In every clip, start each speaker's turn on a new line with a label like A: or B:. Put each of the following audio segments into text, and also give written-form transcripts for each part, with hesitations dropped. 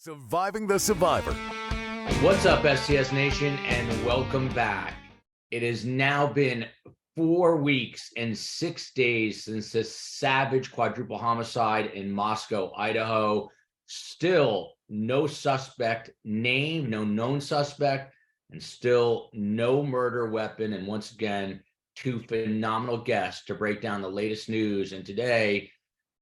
A: Surviving the Survivor.
B: What's up, STS Nation, and welcome back. It has now been 4 weeks and 6 days since this savage quadruple homicide in Moscow, Idaho. Still no suspect named, no known suspect, and still no murder weapon. And once again, two phenomenal guests to break down the latest news. And today,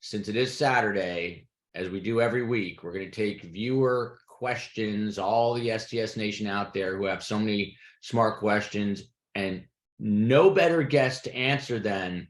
B: since it is Saturday, as we do every week, we're going to take viewer questions, all the STS Nation out there who have so many smart questions, and no better guest to answer than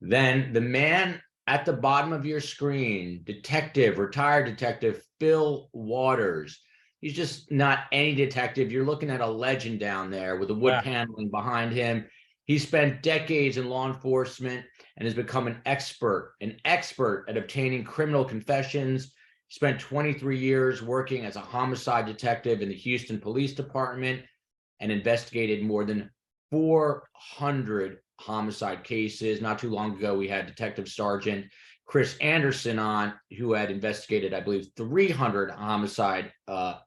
B: the man at the bottom of your screen, retired detective Fil Waters. He's just not any detective. You're looking at a legend down there with the wood paneling behind him. He spent decades in law enforcement and has become an expert at obtaining criminal confessions. He spent 23 years working as a homicide detective in the Houston Police Department and investigated more than 400 homicide cases. Not too long ago, we had Detective Sergeant Chris Anderson on, who had investigated, I believe, 300 homicide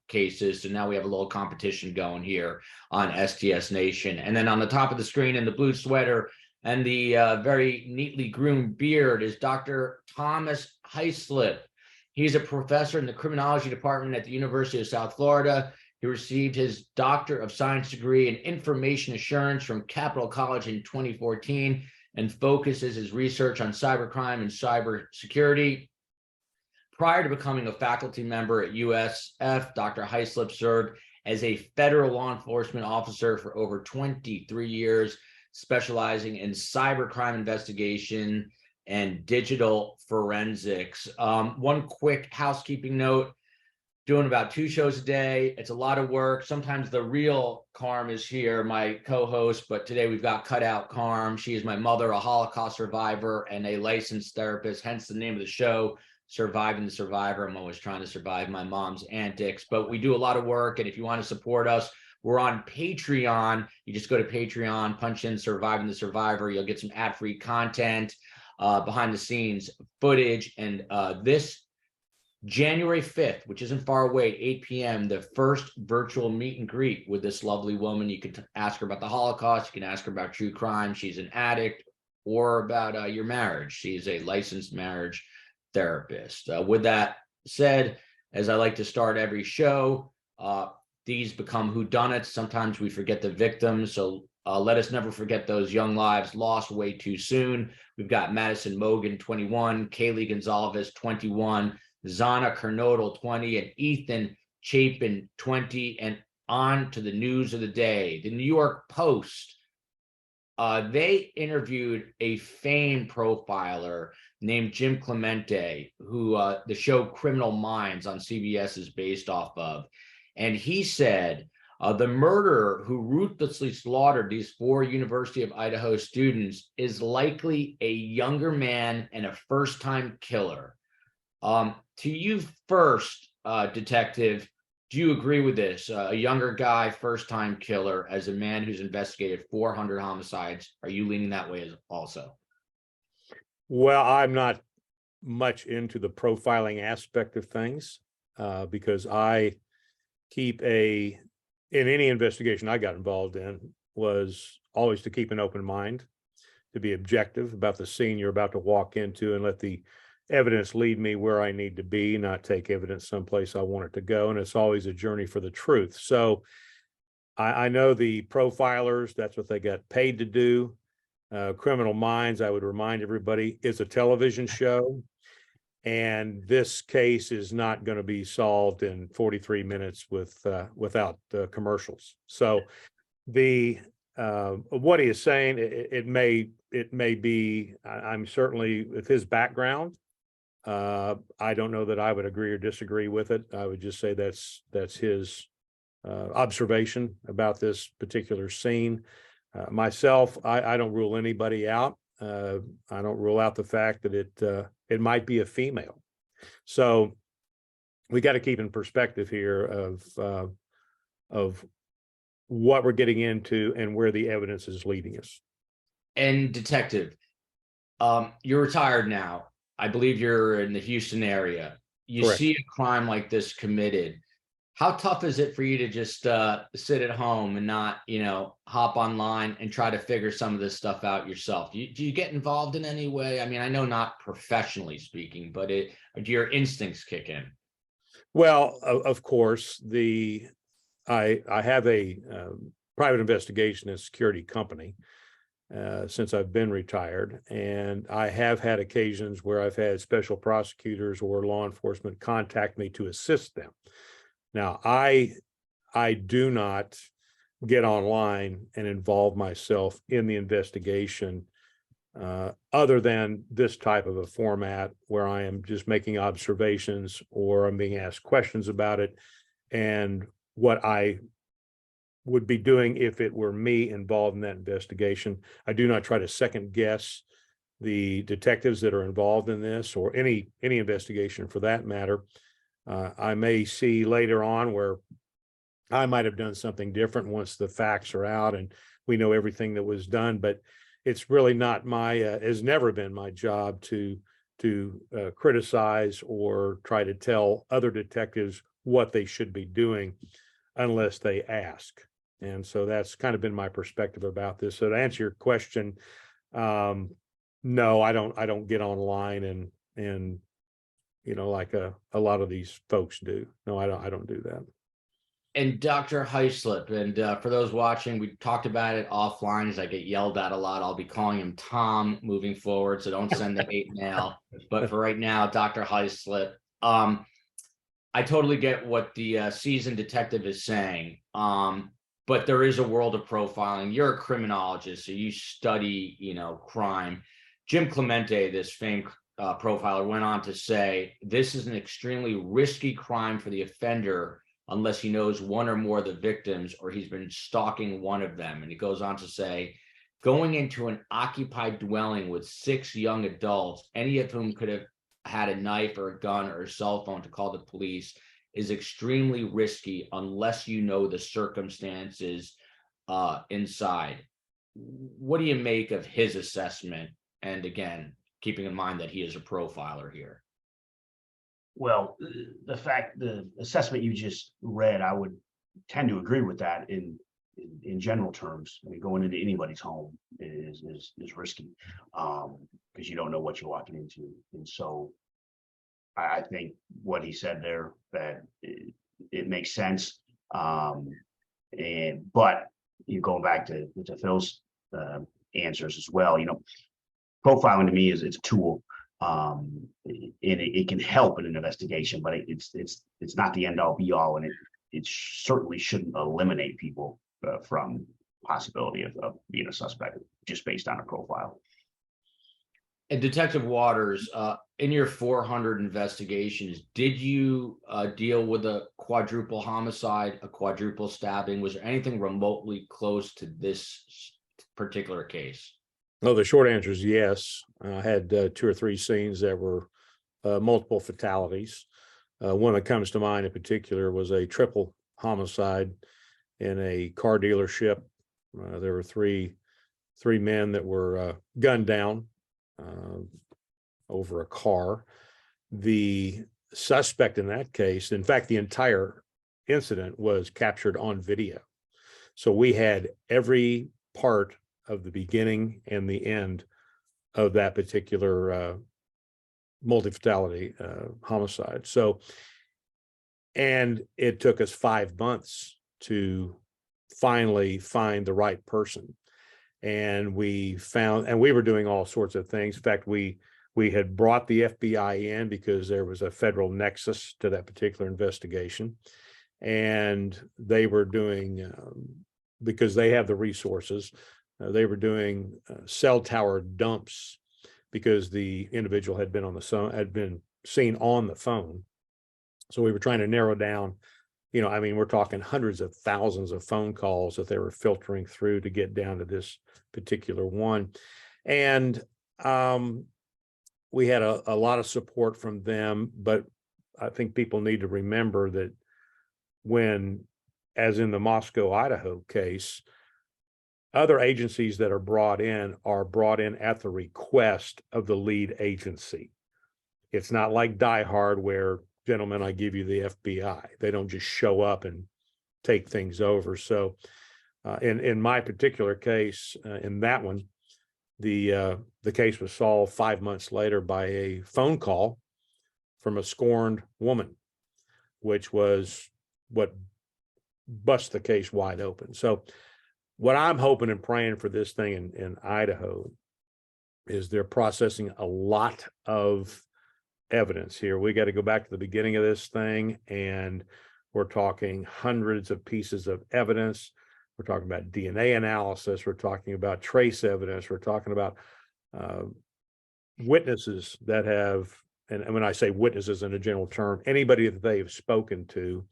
B: cases. So now we have a little competition going here on STS Nation. And then on the top of the screen in the blue sweater and the very neatly groomed beard is Dr. Thomas Hyslip. He's a professor in the Criminology Department at the University of South Florida. He received his Doctor of Science degree in Information Assurance from Capital College in 2014 and focuses his research on cybercrime and cybersecurity. Prior to becoming a faculty member at USF, Dr. Hyslip served as a federal law enforcement officer for over 23 years, specializing in cybercrime investigation and digital forensics. One quick housekeeping note. Doing about 2 shows a day. It's a lot of work. Sometimes the real Carm is here, my co-host, but today we've got cut out Carm. She is my mother, a Holocaust survivor and a licensed therapist, hence the name of the show, Surviving the Survivor. I'm always trying to survive my mom's antics, but we do a lot of work. And if you want to support us, we're on Patreon. You just go to Patreon, punch in Surviving the Survivor. You'll get some ad-free content, behind the scenes footage. And this January 5th, which isn't far away, 8 p.m., the first virtual meet and greet with this lovely woman. You can ask her about the Holocaust. You can ask her about true crime. She's an addict, or about your marriage. She's a licensed marriage therapist. With that said, as I like to start every show, these become whodunits. Sometimes we forget the victims. So let us never forget those young lives lost way too soon. We've got Madison Mogen, 21, Kaylee Goncalves, 21, Xana Kernodle, 20, and Ethan Chapin, 20. And on to the news of the day. The New York Post, they interviewed a famed profiler named Jim Clemente, who the show Criminal Minds on CBS is based off of. And he said, the murderer who ruthlessly slaughtered these 4 University of Idaho students is likely a younger man and a first-time killer. To you first, detective, do you agree with this? A younger guy, first-time killer, as a man who's investigated 400 homicides. Are you leaning that way also?
C: Well, I'm not much into the profiling aspect of things because I keep in any investigation I got involved in was always to keep an open mind, to be objective about the scene you're about to walk into and let the evidence lead me where I need to be, not take evidence someplace I want it to go. And it's always a journey for the truth. So I know the profilers, that's what they got paid to do. Criminal Minds, I would remind everybody, is a television show. And this case is not going to be solved in 43 minutes without commercials. So what he is saying, it may be, I'm certainly with his background, I don't know that I would agree or disagree with it. I would just say that's his observation about this particular scene. Myself, I don't rule anybody out. I don't rule out the fact that it might be a female. So we got to keep in perspective here of what we're getting into and where the evidence is leading us.
B: And detective, you're retired now. I believe you're in the Houston area. you
C: Correct.
B: see a crime like this committed, how tough is it for you to just sit at home and not, hop online and try to figure some of this stuff out yourself? Do you get involved in any way? I mean, I know not professionally speaking, but do your instincts kick in?
C: Well, of course, I have a private investigation and security company since I've been retired, and I have had occasions where I've had special prosecutors or law enforcement contact me to assist them. Now, I do not get online and involve myself in the investigation other than this type of a format where I am just making observations or I'm being asked questions about it, and what I would be doing if it were me involved in that investigation. I do not try to second guess the detectives that are involved in this, or any investigation for that matter. I may see later on where I might have done something different once the facts are out and we know everything that was done, but it's really not has never been my job to criticize or try to tell other detectives what they should be doing unless they ask. And so that's kind of been my perspective about this. So to answer your question, no, I don't get online and like a lot of these folks do. No, I don't do that.
B: And Dr. Hyslip, and for those watching, we talked about it offline as I get yelled at a lot. I'll be calling him Tom moving forward, so don't send the hate mail. But for right now, Dr. Hyslip, I totally get what the seasoned detective is saying. But there is a world of profiling. You're a criminologist, so you study, crime. Jim Clemente, this famed profiler, went on to say, this is an extremely risky crime for the offender unless he knows one or more of the victims or he's been stalking one of them. And he goes on to say, going into an occupied dwelling with 6 young adults, any of whom could have had a knife or a gun or a cell phone to call the police, is extremely risky unless you know the circumstances inside. What do you make of his assessment? And again, keeping in mind that he is a profiler here.
A: Well, the assessment you just read, I would tend to agree with that in general terms. I mean, going into anybody's home is risky because you don't know what you're walking into. And so I think what he said there, that it makes sense. But you going back to Phil's answers as well, profiling to me it's a tool. And it can help in an investigation, but it's not the end all be all, and it certainly shouldn't eliminate people from possibility of being a suspect just based on a profile.
B: And Detective Waters, in your 400 investigations, did you deal with a quadruple homicide, a quadruple stabbing? Was there anything remotely close to this particular case?
C: No, the short answer is yes. I had 2 or 3 scenes that were multiple fatalities. One that comes to mind in particular was a triple homicide in a car dealership. There were three men that were gunned down over a car. The suspect in that case, in fact, the entire incident was captured on video. So we had every part of the beginning and the end of that particular multi-fatality homicide. So, and it took us 5 months to finally find the right person. And we were doing all sorts of things. In fact, we had brought the FBI in because there was a federal nexus to that particular investigation. And they were doing, because they have the resources, they were doing cell tower dumps because the individual had been seen on the phone. So we were trying to narrow down, we're talking hundreds of thousands of phone calls that they were filtering through to get down to this particular one. And we had a lot of support from them, but I think people need to remember that when, as in the Moscow, Idaho case, other agencies that are brought in at the request of the lead agency. It's not like Die Hard where gentlemen, I give you the FBI. They don't just show up and take things over. So in my particular case, in that one, the case was solved 5 months later by a phone call from a scorned woman, which was what bust the case wide open. So what I'm hoping and praying for this thing in Idaho is they're processing a lot of evidence here. We got to go back to the beginning of this thing, and we're talking hundreds of pieces of evidence. We're talking about DNA analysis. We're talking about trace evidence. We're talking about witnesses that have, and when I say witnesses in a general term, anybody that they have spoken to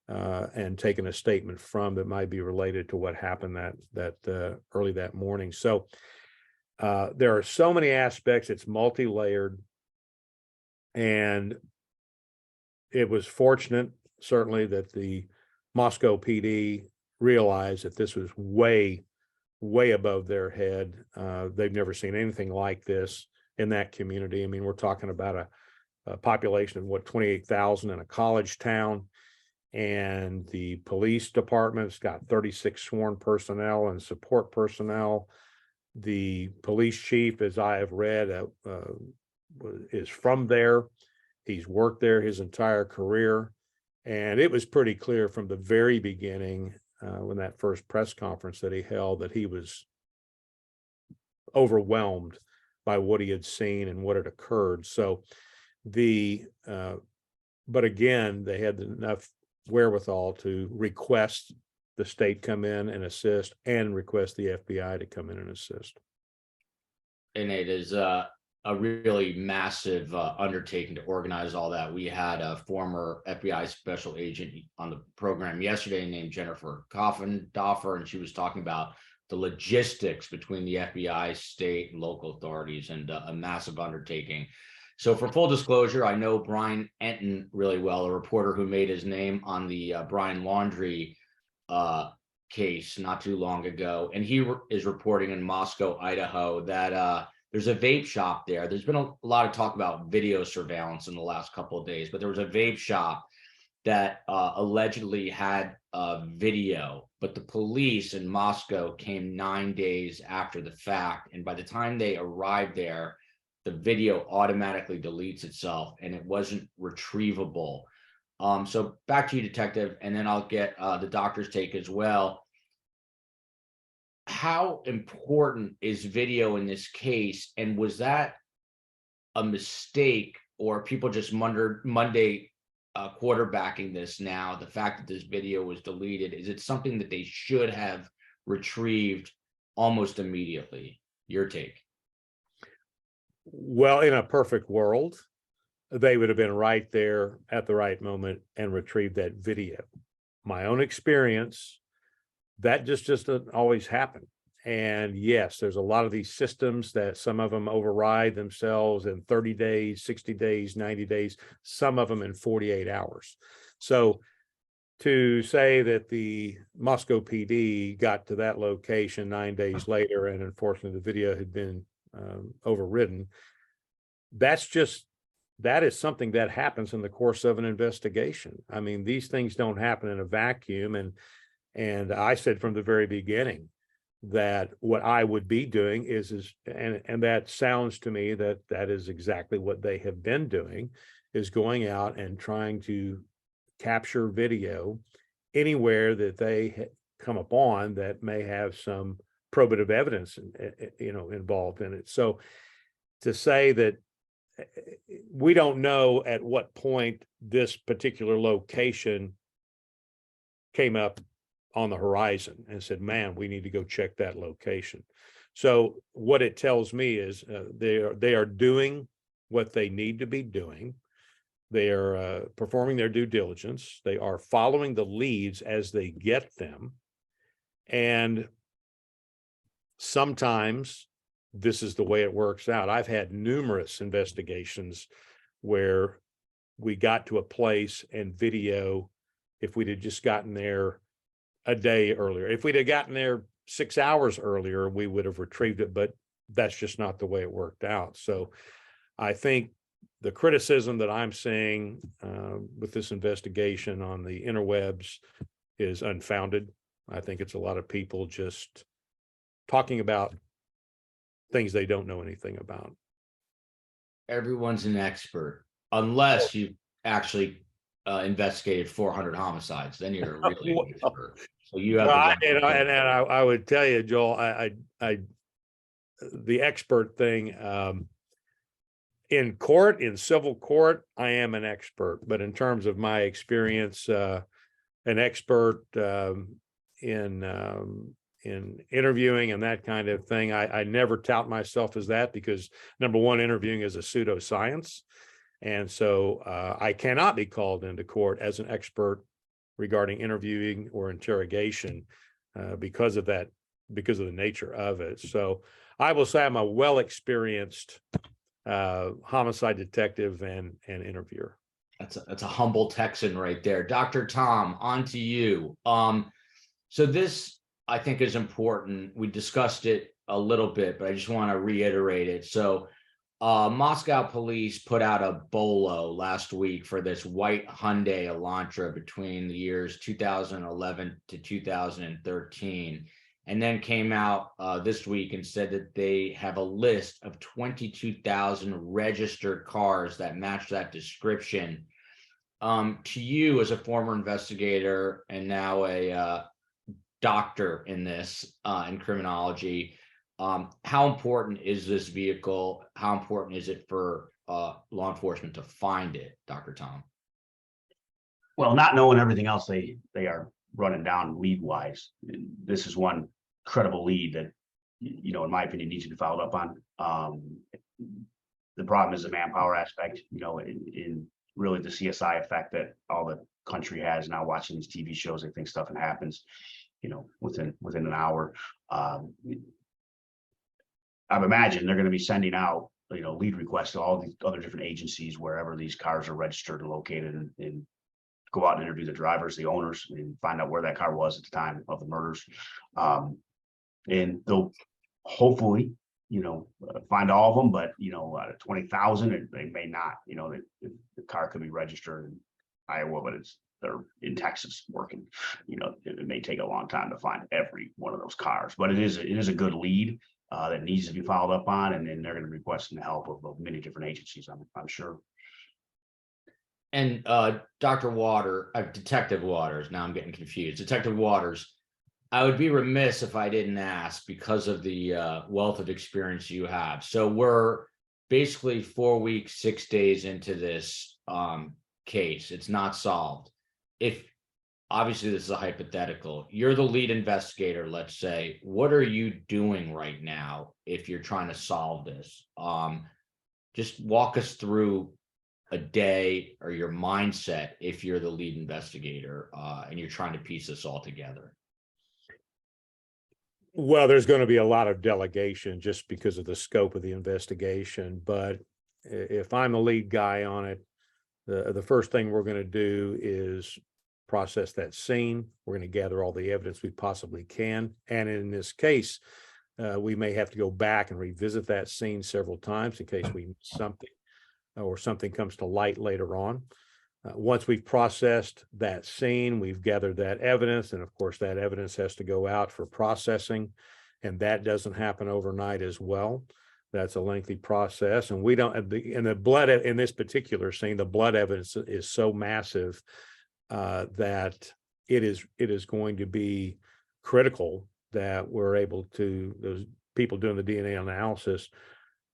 C: and taken a statement from that might be related to what happened that early that morning. So there are so many aspects. It's multi-layered, and it was fortunate, certainly, that the Moscow PD realized that this was way above their head. They've never seen anything like this in that community. I mean, we're talking about a population of what, 28,000 in a college town, and the police department's got 36 sworn personnel and support personnel. The police chief, as I have read, is from there. He's worked there his entire career. And it was pretty clear from the very beginning, when that first press conference that he held, that he was overwhelmed by what he had seen and what had occurred. So but again, they had enough wherewithal to request the state come in and assist, and request the FBI to come in and assist.
B: And it is a really massive undertaking to organize all that. We had a former FBI special agent on the program yesterday named Jennifer Coffindoffer, and she was talking about the logistics between the FBI, state, and local authorities, and a massive undertaking. So for full disclosure, I know Brian Enton really well, a reporter who made his name on the Brian Laundrie case not too long ago. And he is reporting in Moscow, Idaho, that there's a vape shop there. There's been a lot of talk about video surveillance in the last couple of days, but there was a vape shop that allegedly had video, but the police in Moscow came 9 days after the fact. And by the time they arrived there, the video automatically deletes itself and it wasn't retrievable. So back to you, detective, and then I'll get the doctor's take as well. How important is video in this case? And was that a mistake, or people just Monday quarterbacking this now? The fact that this video was deleted, is it something that they should have retrieved almost immediately? Your take.
C: Well, in a perfect world, they would have been right there at the right moment and retrieved that video. My own experience, that just doesn't always happen. And yes, there's a lot of these systems that some of them override themselves in 30 days, 60 days, 90 days, some of them in 48 hours. So to say that the Moscow PD got to that location 9 days later, and unfortunately the video had been overridden, that is something that happens in the course of an investigation. I mean, these things don't happen in a vacuum. And I said from the very beginning that what I would be doing and that sounds to me that is exactly what they have been doing, is going out and trying to capture video anywhere that they come upon that may have some probative evidence, involved in it. So to say that we don't know at what point this particular location came up on the horizon and said, man, we need to go check that location. So what it tells me is they are doing what they need to be doing. They are performing their due diligence. They are following the leads as they get them. And sometimes this is the way it works out. I've had numerous investigations where we got to a place and video, if we'd have just gotten there a day earlier, if we'd have gotten there 6 hours earlier, we would have retrieved it, but that's just not the way it worked out. So I think the criticism that I'm seeing with this investigation on the interwebs is unfounded. I think it's a lot of people just talking about things they don't know anything about.
B: Everyone's an expert unless you actually investigated 400 homicides. Then you're really an expert. So you have
C: I would tell you, Joel, the expert thing in court, in civil court, I am an expert, but in terms of my experience, an expert in interviewing and that kind of thing, I never tout myself as that, because number one, interviewing is a pseudoscience. And so I cannot be called into court as an expert regarding interviewing or interrogation because of that, because of the nature of it. So I will say I'm a well-experienced homicide detective and interviewer.
B: That's a humble Texan right there. Dr. Tom, on to you. So this, I think, is important. We discussed it a little bit, but I just want to reiterate it. So Moscow police put out a bolo last week for this white Hyundai Elantra between the years 2011 to 2013, and then came out this week and said that they have a list of 22,000 registered cars that match that description. To you, as a former investigator and now a doctor in this, in criminology, how important is this vehicle? How important is it for law enforcement to find it, Dr. Tom?
A: Well, not knowing everything else they are running down lead wise, this is one credible lead that, you know, in my opinion, needs to be followed up on. The problem is the manpower aspect, you know, in really the CSI effect that all the country has now, watching these TV shows. They think stuff happens, you know, within an hour. I've imagined they're going to be sending out, you know, lead requests to all these other different agencies wherever these cars are registered and located, and go out and interview the drivers, the owners, and find out where that car was at the time of the murders. And they'll hopefully, you know, find all of them, but, you know, out of 20,000, they may not. You know, the car could be registered in Iowa, but they're in Texas working. You know, it may take a long time to find every one of those cars, but it is a good lead that needs to be followed up on, and then they're going to be requesting the help of many different agencies, I'm sure.
B: And Detective Waters, now I'm getting confused. Detective Waters, I would be remiss if I didn't ask, because of the wealth of experience you have. So we're basically 4 weeks, 6 days into this case. It's not solved. If obviously this is a hypothetical, you're the lead investigator, let's say, what are you doing right now if you're trying to solve this? Just walk us through a day or your mindset if you're the lead investigator and you're trying to piece this all together.
C: Well, there's going to be a lot of delegation just because of the scope of the investigation. But if I'm the lead guy on it, the first thing we're going to do is process that scene. We're going to gather all the evidence we possibly can. And in this case, we may have to go back and revisit that scene several times in case we miss something or something comes to light later on. Once we've processed that scene, we've gathered that evidence, and of course that evidence has to go out for processing, and that doesn't happen overnight as well. That's a lengthy process, and we don't, in the blood, in this particular scene, the blood evidence is so massive that it is going to be critical that we're able to, those people doing the DNA analysis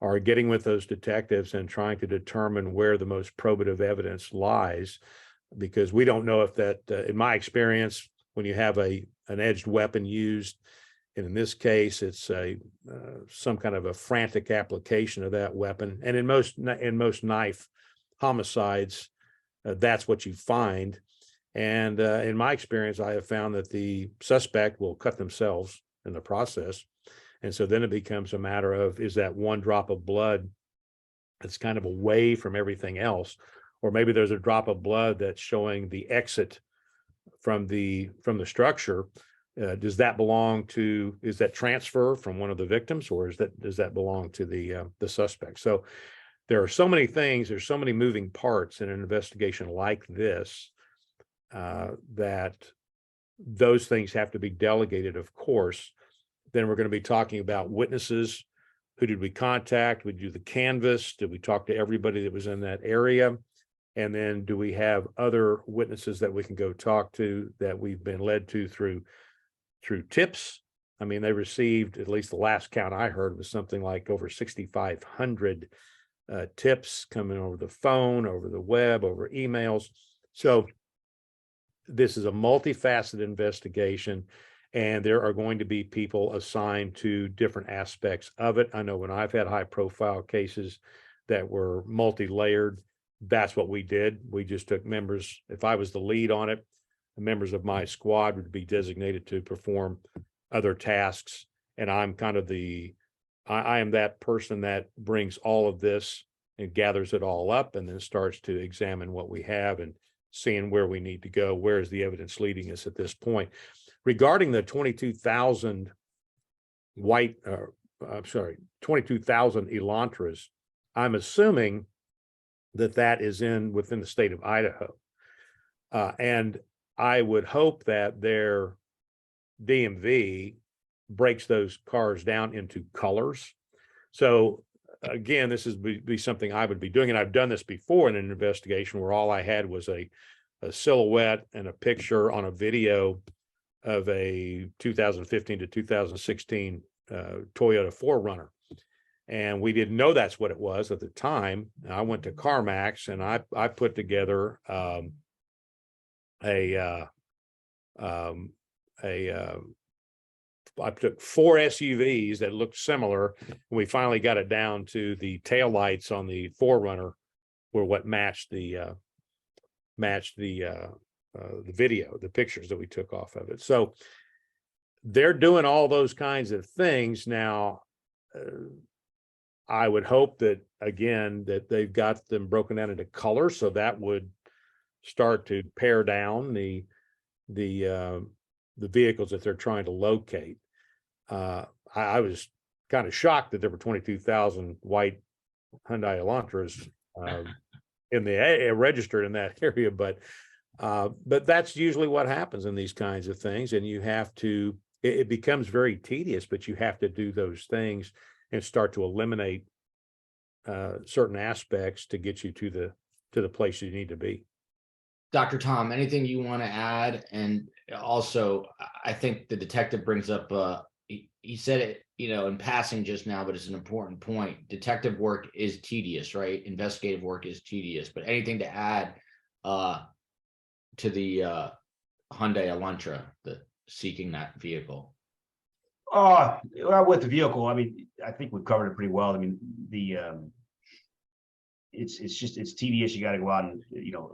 C: are getting with those detectives and trying to determine where the most probative evidence lies, because we don't know if that, in my experience, when you have an edged weapon used, and in this case, it's some kind of a frantic application of that weapon. And in most knife homicides, that's what you find. And in my experience, I have found that the suspect will cut themselves in the process. And so then it becomes a matter of, is that one drop of blood that's kind of away from everything else, or maybe there's a drop of blood that's showing the exit from the structure. Does that belong to, is that transfer from one of the victims, or does that belong to the suspect? So there are so many things, there's so many moving parts in an investigation like this, that those things have to be delegated, of course. Then we're going to be talking about witnesses. Who did we contact? We do the canvass. Did we talk to everybody that was in that area? And then do we have other witnesses that we can go talk to that we've been led to through tips? I mean, they received, at least the last count I heard, was something like over 6,500 tips coming over the phone, over the web, over emails. So this is a multifaceted investigation, and there are going to be people assigned to different aspects of it. I know when I've had high profile cases that were multi-layered, that's what we did. We just took members. If I was the lead on it, the members of my squad would be designated to perform other tasks. And I'm kind of I am that person that brings all of this and gathers it all up and then starts to examine what we have and seeing where we need to go. Where is the evidence leading us at this point? Regarding the 22,000 22,000 Elantras, I'm assuming that is within the state of Idaho. And I would hope that their DMV breaks those cars down into colors. So again, this is be something I would be doing. And I've done this before in an investigation where all I had was a silhouette and a picture on a video of a 2015 to 2016 Toyota 4Runner. And we didn't know that's what it was at the time. I went to CarMax and I put together I took 4 SUVs that looked similar. And we finally got it down to the taillights on the 4Runner were what matched the video, the pictures that we took off of it. So they're doing all those kinds of things now. I would hope that, again, that they've got them broken down into color, so that would start to pare down the vehicles that they're trying to locate. I was kind of shocked that there were 22,000 white Hyundai Elantras in the registered in that area, but that's usually what happens in these kinds of things, and you have to. It becomes very tedious, but you have to do those things and start to eliminate certain aspects to get you to the place you need to be.
B: Dr. Tom, anything you want to add? And also, I think the detective brings up, he said it, in passing just now, but it's an important point. Detective work is tedious, right? Investigative work is tedious, but anything to add to the Hyundai Elantra, seeking that vehicle?
A: Well, with the vehicle, I mean, I think we've covered it pretty well. I mean, it's tedious. You got to go out and,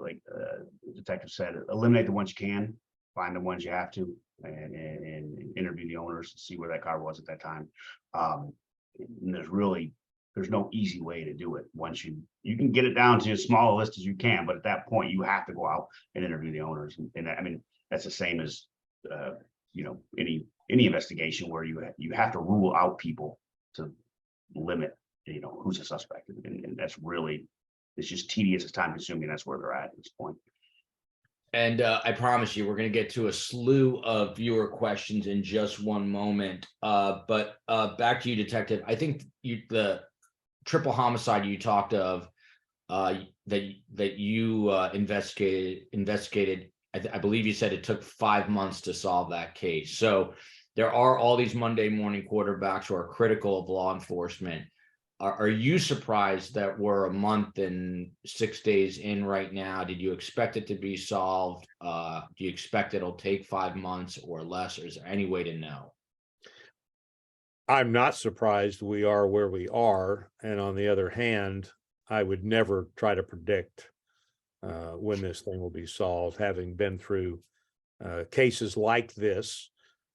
A: like the detective said, eliminate the ones you can, find the ones you have to, and interview the owners to see where that car was at that time. And there's no easy way to do it. Once you can get it down to as small a list as you can, but at that point you have to go out and interview the owners. And I mean, that's the same as, any investigation where you have to rule out people to limit, who's a suspect. And that's really, it's just tedious, it's time consuming. That's where they're at this point.
B: And I promise you, we're going to get to a slew of viewer questions in just one moment. But back to you, Detective. I think the triple homicide you talked of, that you investigated. I believe you said it took 5 months to solve that case. So there are all these Monday morning quarterbacks who are critical of law enforcement. Are you surprised that we're a month and 6 days in right now? Did you expect it to be solved? Do you expect it'll take 5 months or less? Or is there any way to know?
C: I'm not surprised we are where we are. And on the other hand, I would never try to predict when this thing will be solved, having been through cases like this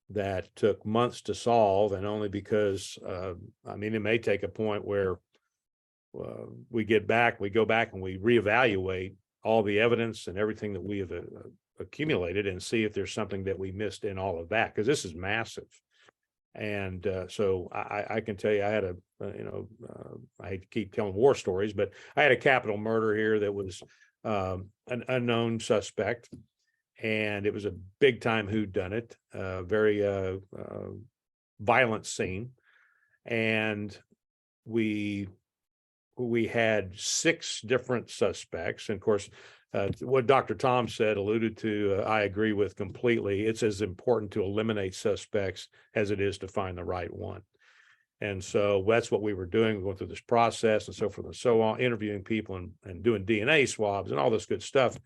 C: that took months to solve, and only because it may take a point where we go back and we reevaluate all the evidence and everything that we have accumulated and see if there's something that we missed in all of that, because this is massive. And so I can tell you, I had I hate to keep telling war stories, but I had a capital murder here that was an unknown suspect, and it was a big time whodunit, very violent scene, and we had 6 different suspects, and of course. What Dr. Tom said, alluded to, I agree with completely. It's as important to eliminate suspects as it is to find the right one. And so that's what we were doing, going through this process and so forth and so on, interviewing people and doing DNA swabs and all this good stuff.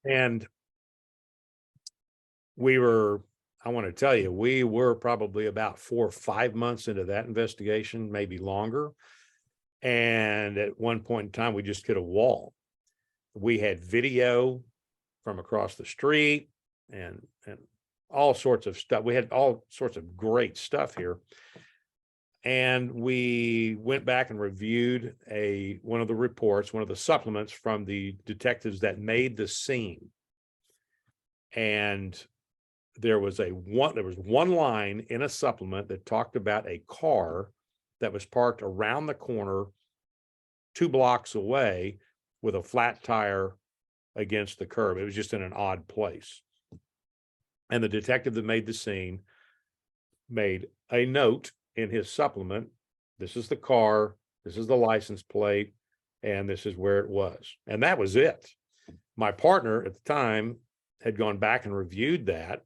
C: And I want to tell you, we were probably about 4 or 5 months into that investigation, maybe longer. And at one point in time, we just hit a wall. We had video from across the street and all sorts of stuff. We had all sorts of great stuff here. And we went back and reviewed one of the reports, one of the supplements from the detectives that made the scene. And there was one line in a supplement that talked about a car that was parked around the corner 2 blocks away with a flat tire against the curb. It was just in an odd place. And the detective that made the scene made a note in his supplement. This is the car, this is the license plate, and this is where it was. And that was it. My partner at the time had gone back and reviewed that.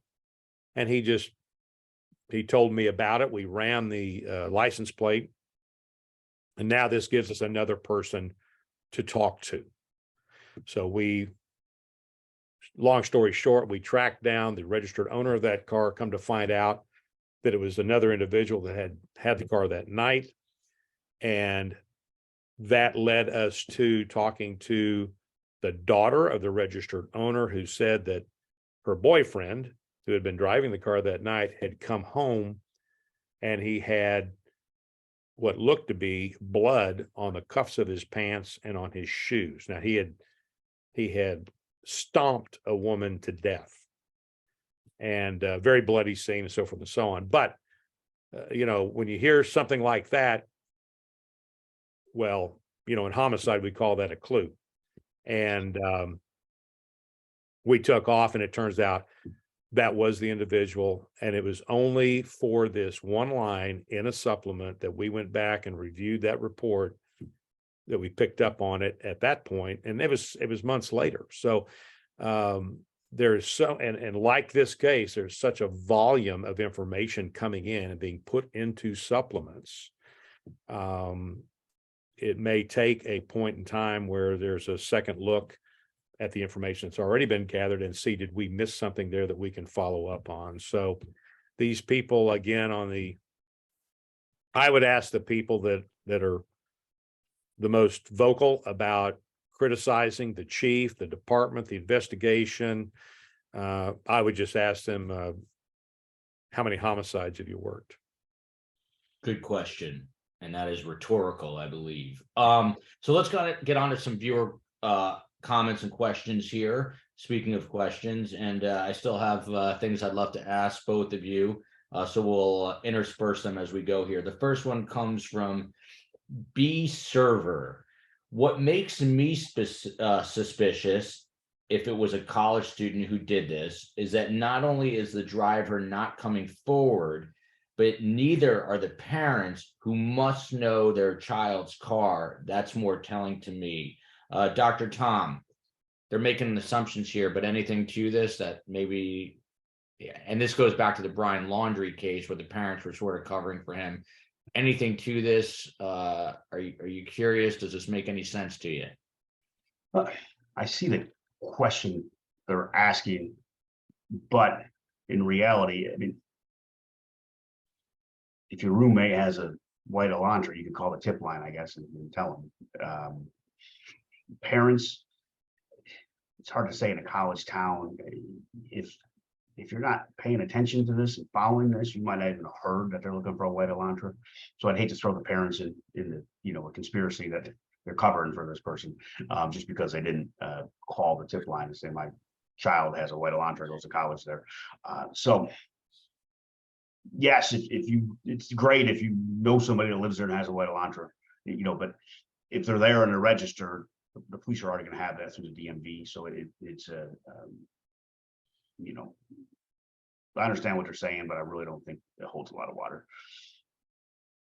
C: And he told me about it. We ran the license plate. And now this gives us another person to talk to. So long story short, we tracked down the registered owner of that car, come to find out that it was another individual that had the car that night. And that led us to talking to the daughter of the registered owner, who said that her boyfriend, who had been driving the car that night, had come home and he had what looked to be blood on the cuffs of his pants and on his shoes. Now he had stomped a woman to death, and very bloody scene and so forth and so on. But when you hear something like that, well, in homicide we call that a clue. And we took off, and it turns out that was the individual. And it was only for this one line in a supplement that we went back and reviewed that report that we picked up on it at that point. And it was months later. So there's and like this case, there's such a volume of information coming in and being put into supplements. It may take a point in time where there's a second look at the information that's already been gathered and see, did we miss something there that we can follow up on? So these people, again, I would ask the people that are the most vocal about criticizing the chief, the department, the investigation. I would just ask them, how many homicides have you worked?
B: Good question. And that is rhetorical, I believe. So let's get on to some viewer comments and questions here. Speaking of questions, and I still have things I'd love to ask both of you. So we'll intersperse them as we go here. The first one comes from B Server. What makes me suspicious, if it was a college student who did this, is that not only is the driver not coming forward, but neither are the parents, who must know their child's car. That's more telling to me. Dr. Tom, they're making assumptions here, but anything to this that maybe, and this goes back to the Brian Laundrie case where the parents were sort of covering for him. Anything to this? Are you curious? Does this make any sense to you?
A: I see the question they're asking, but in reality, I mean, if your roommate has a white Elantra, you can call the tip line, I guess, and tell them. Parents, it's hard to say in a college town. If you're not paying attention to this and following this, you might not even have heard that they're looking for a white Elantra. So I'd hate to throw the parents in the a conspiracy that they're covering for this person, just because they didn't call the tip line and say my child has a white Elantra, goes to college there. So yes, it's great if you know somebody that lives there and has a white Elantra, but if they're there and they're registered, the police are already going to have that through the DMV. So it's a, I understand what they're saying, but I really don't think it holds a lot of water.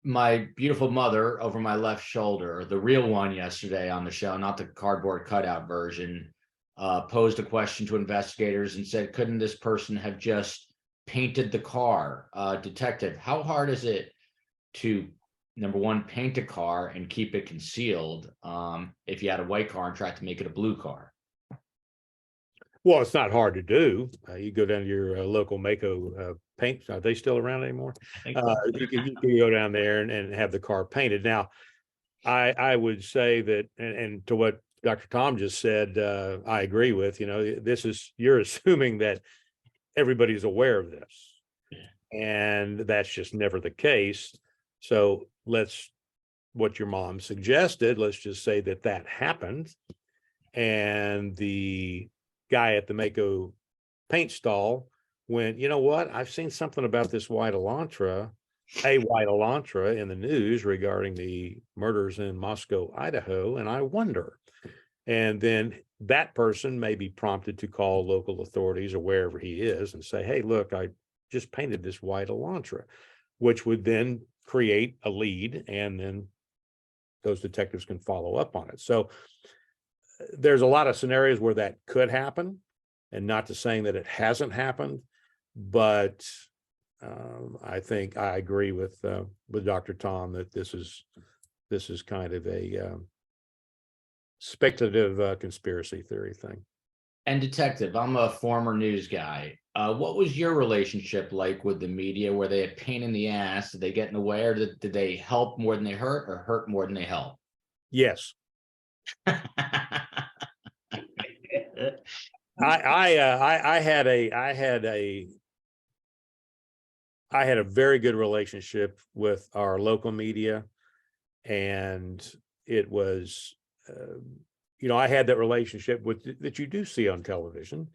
B: My beautiful mother over my left shoulder, the real one yesterday on the show, not the cardboard cutout version, posed a question to investigators and said, couldn't this person have just painted the car? Detective, how hard is it to, number one, paint a car and keep it concealed if you had a white car and tried to make it a blue car?
C: Well, it's not hard to do. You go down to your local Mako paint. Are they still around anymore?
B: I think so.
C: You can go down there and have the car painted. Now, I would say that, and to what Dr. Tom just said, I agree with. You're assuming that everybody's aware of this, and that's just never the case. So what your mom suggested, let's just say that happened, and the guy at the Mako paint stall went, you know what? I've seen something about this white Elantra in the news regarding the murders in Moscow, Idaho, and I wonder. And then that person may be prompted to call local authorities or wherever he is and say, hey, look, I just painted this white Elantra, which would then create a lead, and then those detectives can follow up on it. So there's a lot of scenarios where that could happen, and not to saying that it hasn't happened, but I think I agree with Dr. Tom that this is kind of a speculative conspiracy theory thing.
B: And detective, I'm a former news guy. What was your relationship like with the media? Were they a pain in the ass? Did they get in the way, or did they help more than they hurt, or hurt more than they help?
C: Yes. I had a very good relationship with our local media, and it was, I had that relationship that you do see on television,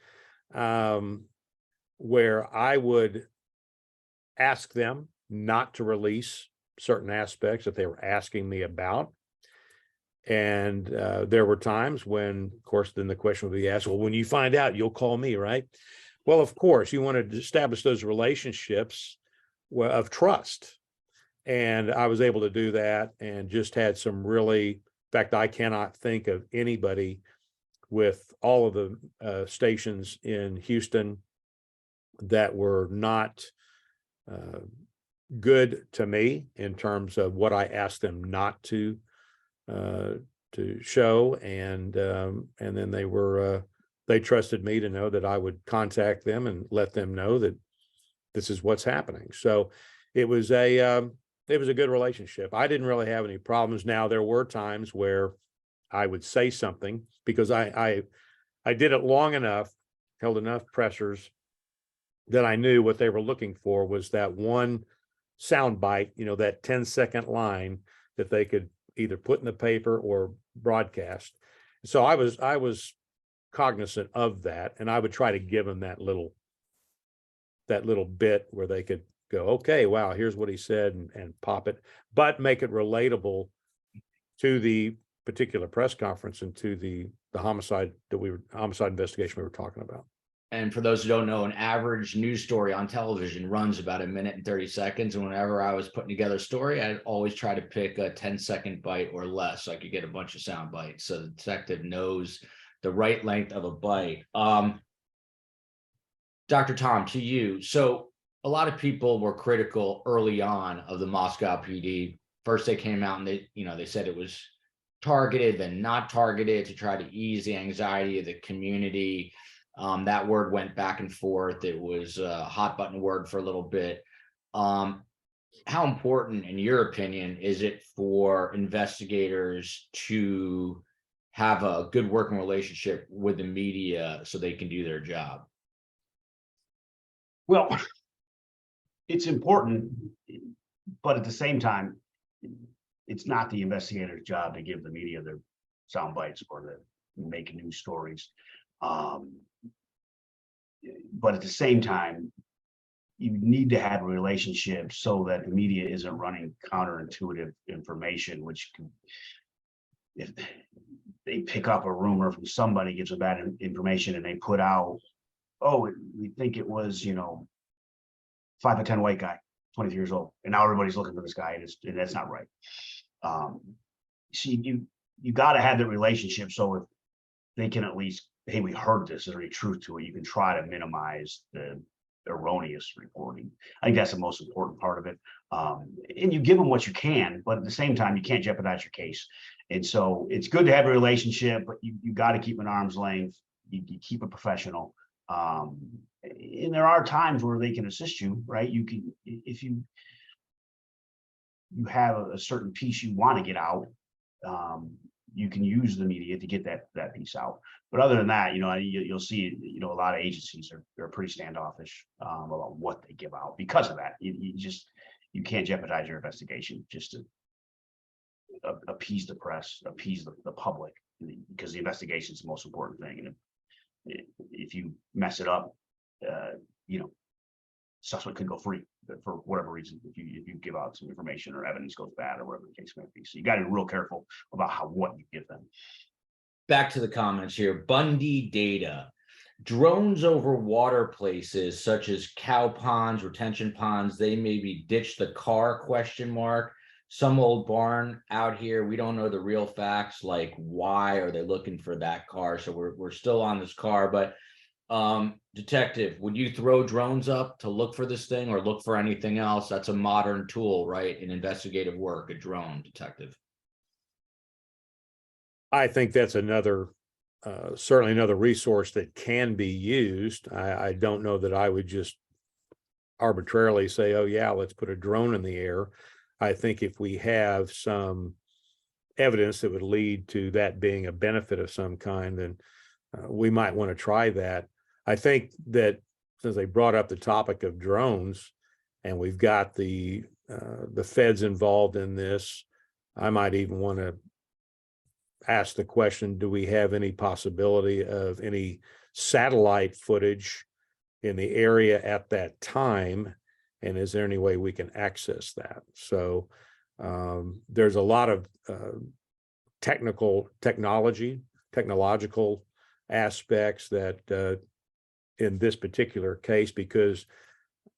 C: where I would ask them not to release certain aspects that they were asking me about. And there were times when, of course, then the question would be asked, well, when you find out, you'll call me, right? Well, of course, you want to establish those relationships of trust. And I was able to do that, and just had some really, in fact, I cannot think of anybody with all of the stations in Houston that were not good to me in terms of what I asked them not to show, and then they trusted me to know that I would contact them and let them know that this is what's happening. So it was a good relationship. I didn't really have any problems. Now, there were times where I would say something because I did it long enough, held enough pressers, that I knew what they were looking for was that one sound bite, that 10-second line that they could either put in the paper or broadcast. So I was cognizant of that, and I would try to give them that little bit where they could go, okay, wow, here's what he said, and pop it, but make it relatable to the particular press conference and to the homicide investigation we were talking about.
B: And for those who don't know, an average news story on television runs about 1 minute and 30 seconds. And whenever I was putting together a story, I'd always try to pick a 10-second bite or less, so I could get a bunch of sound bites, so the detective knows the right length of a bite. Dr. Tom, to you. So a lot of people were critical early on of the Moscow PD. First, they came out and they said it was targeted, then not targeted, to try to ease the anxiety of the community. That word went back and forth. It was a hot button word for a little bit. How important, in your opinion, is it for investigators to have a good working relationship with the media so they can do their job?
A: Well, it's important, but at the same time, it's not the investigator's job to give the media their sound bites or to make news stories. But at the same time, you need to have a relationship so that the media isn't running counterintuitive information, which can, if they pick up a rumor from somebody, gives them bad information, and they put out, oh, we think it was, 5'10" white guy, 23 years old, and now everybody's looking for this guy, and that's not right. See, you got to have the relationship, so if they can at least, hey, we heard this, is there any truth to it? You can try to minimize the erroneous reporting. I think that's the most important part of it. And you give them what you can, but at the same time, you can't jeopardize your case. And so it's good to have a relationship, but you got to keep an arm's length. You keep it professional. And there are times where they can assist you, right? You can, if you have a certain piece you want to get out, you can use the media to get that piece out. But other than that, you'll see, a lot of agencies are pretty standoffish about what they give out because of that. You can't jeopardize your investigation just to appease the press, appease the public, because the investigation is the most important thing. And if you mess it up, suspect could go free for whatever reason if you give out some information or evidence goes bad or whatever the case may be. So you got to be real careful about what you give them.
B: Back to the comments here. Bundy data. Drones over water places such as cow ponds, retention ponds, they maybe ditch the car, ? Some old barn out here, we don't know the real facts, like why are they looking for that car? So we're still on this car, but detective, would you throw drones up to look for this thing or look for anything else? That's a modern tool, right? In investigative work, a drone, detective.
C: I think that's another, certainly another resource that can be used. I don't know that I would just arbitrarily say, oh yeah, let's put a drone in the air. I think if we have some evidence that would lead to that being a benefit of some kind, then we might want to try that. I think that since they brought up the topic of drones and we've got the feds involved in this, I might even want to ask the question, do we have any possibility of any satellite footage in the area at that time? And is there any way we can access that? So there's a lot of technological aspects that in this particular case, because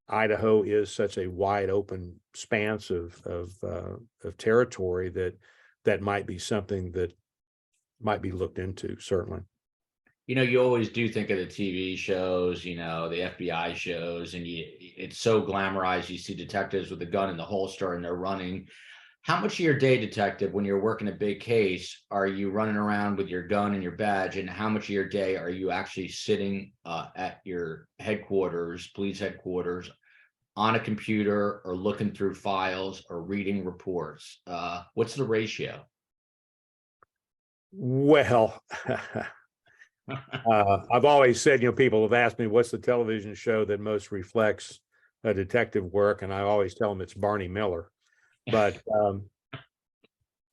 C: Idaho is such a wide open expanse of territory, that might be something that might be looked into, certainly.
B: You always do think of the TV shows, the FBI shows, and it's so glamorized. You see detectives with a gun in the holster and they're running. How much of your day, detective, when you're working a big case, are you running around with your gun and your badge? And how much of your day are you actually sitting at your headquarters, police headquarters, on a computer or looking through files or reading reports? What's the ratio?
C: Well, I've always said, people have asked me, what's the television show that most reflects a detective work? And I always tell them it's Barney Miller, but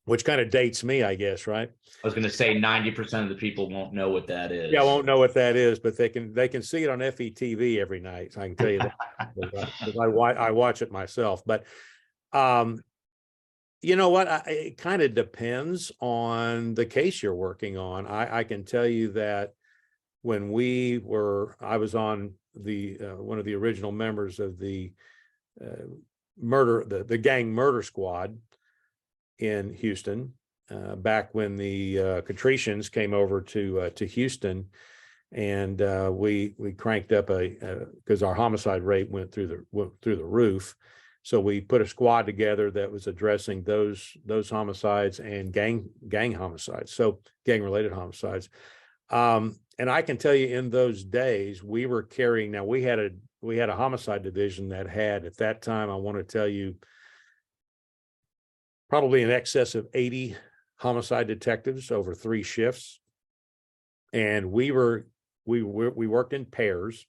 C: which kind of dates me, I guess, right?
B: I was going to say 90% of the people won't know what that is.
C: Yeah, I won't know what that is, but they can see it on FETV every night. So I can tell you that because I watch it myself. But you know what? It kind of depends on the case you're working on. I can tell you that when I was on the one of the original members of the the gang murder squad in Houston, back when the Catricians came over to Houston, and we cranked up because our homicide rate went through the roof. So we put a squad together that was addressing those homicides and gang homicides, so gang-related homicides. And I can tell you, in those days, we were carrying. Now we had a homicide division that had, at that time, I want to tell you, probably in excess of 80 homicide detectives over 3 shifts, and we worked in pairs.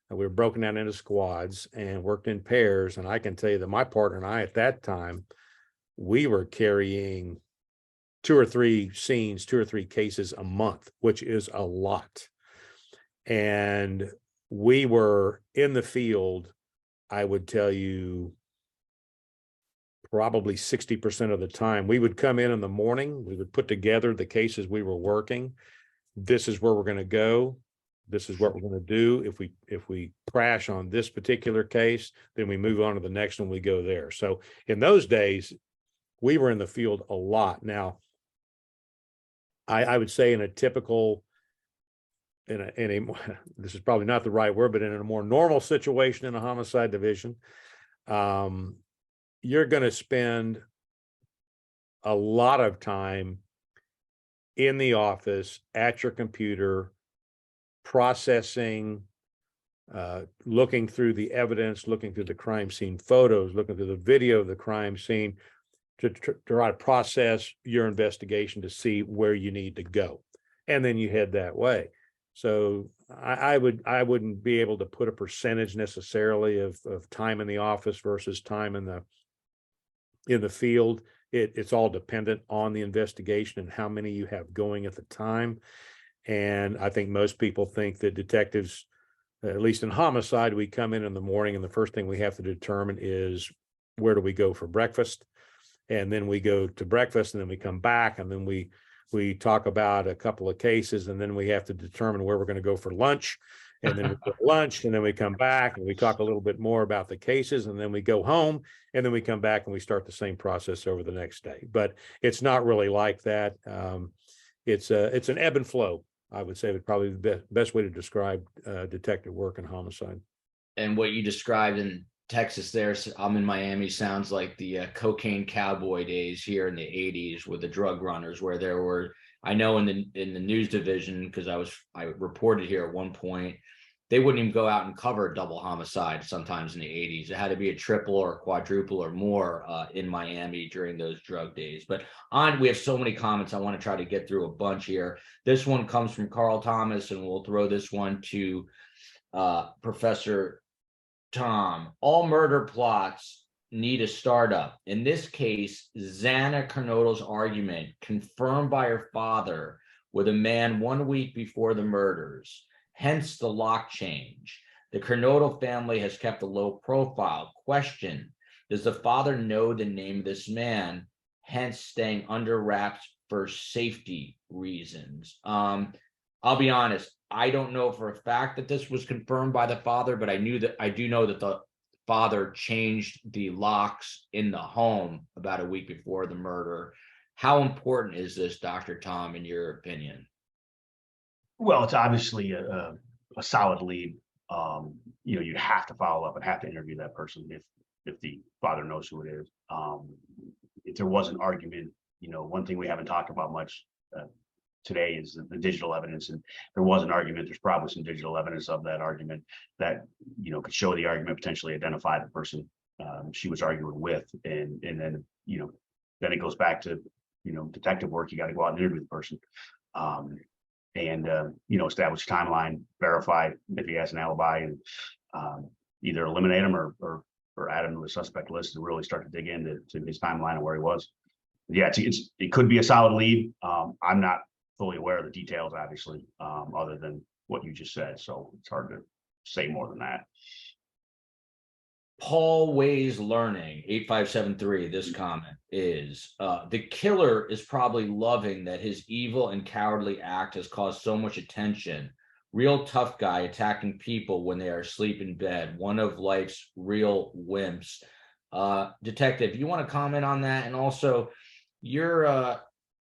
C: We were broken down into squads and worked in pairs. And I can tell you that my partner and I, at that time, we were carrying 2 or 3 scenes, 2 or 3 cases a month, which is a lot. And we were in the field I would tell you probably 60% of the time, we would come in the morning, we would put together the cases we were working. This is where we're going to go. This is what we're going to do. If we crash on this particular case, then we move on to the next one, we go there. So in those days, we were in the field a lot. Now, I would say in a typical, this is probably not the right word, but in a more normal situation in a homicide division, you're going to spend a lot of time in the office at your computer, processing, looking through the evidence, looking through the crime scene photos, looking through the video of the crime scene to try to process your investigation to see where you need to go. And then you head that way. So I wouldn't be able to put a percentage necessarily of time in the office versus time in the field. It's all dependent on the investigation and how many you have going at the time. And I think most people think that detectives, at least in homicide, we come in the morning and the first thing we have to determine is where do we go for breakfast? And then we go to breakfast and then we come back and then we talk about a couple of cases and then we have to determine where we're going to go for lunch. And then we go to lunch and then we come back and we talk a little bit more about the cases and then we go home and then we come back and we start the same process over the next day. But it's not really like that. It's an ebb and flow. I would say would probably be the best way to describe detective work in homicide.
B: And what you described in Texas there, I'm in Miami, sounds like the cocaine cowboy days here in the 80s with the drug runners, where there were, I know in the news division, because I reported here at one point, they wouldn't even go out and cover a double homicide sometimes in the 80s. It had to be a triple or a quadruple or more in Miami during those drug days. But we have so many comments. I want to try to get through a bunch here. This one comes from Carl Thomas, and we'll throw this one to Professor Tom. All murder plots need a startup. In this case, Xana Kernodle's argument confirmed by her father with a man 1 week before the murders. Hence the lock change. The Kernodle family has kept a low profile. Question: does the father know the name of this man? Hence staying under wraps for safety reasons. I'll be honest, I don't know for a fact that this was confirmed by the father, but I do know that the father changed the locks in the home about a week before the murder. How important is this, Dr. Tom, in your opinion?
A: Well, it's obviously a solid lead. You have to follow up and have to interview that person if the father knows who it is. If there was an argument, one thing we haven't talked about much today is the digital evidence, and there was an argument. There's probably some digital evidence of that argument that could show the argument, potentially identify the person she was arguing with, and then then it goes back to detective work. You got to go out and interview the person. Establish a timeline, verify if he has an alibi, and either eliminate him or add him to the suspect list and really start to dig into his timeline and where he was. Yeah, it could be a solid lead. I'm not fully aware of the details, obviously, other than what you just said. So it's hard to say more than that.
B: Paul Ways Learning 8573. This comment is the killer is probably loving that his evil and cowardly act has caused so much attention. Real tough guy attacking people when they are asleep in bed. One of life's real wimps. Detective, you want to comment on that? And also, you're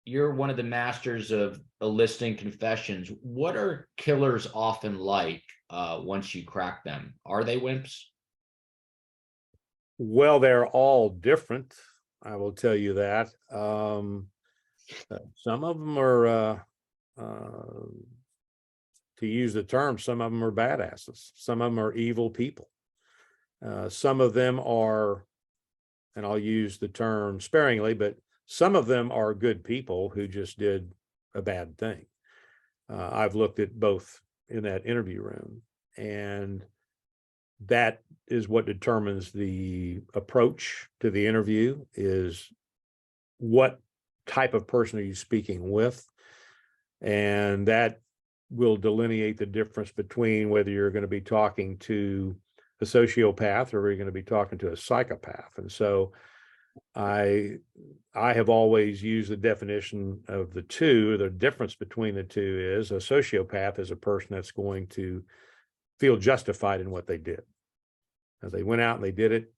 B: one of the masters of eliciting confessions. What are killers often like once you crack them? Are they wimps?
C: Well, they're all different. I will tell you that. Some of them are, to use the term, some of them are badasses. Some of them are evil people. Some of them are, and I'll use the term sparingly, but some of them are good people who just did a bad thing. I've looked at both in that interview room, and that is what determines the approach to the interview, is what type of person are you speaking with? And that will delineate the difference between whether you're going to be talking to a sociopath or are we going to be talking to a psychopath? And so I have always used the definition of the two. The difference between the two is a sociopath is a person that's going to feel justified in what they did. They went out and they did it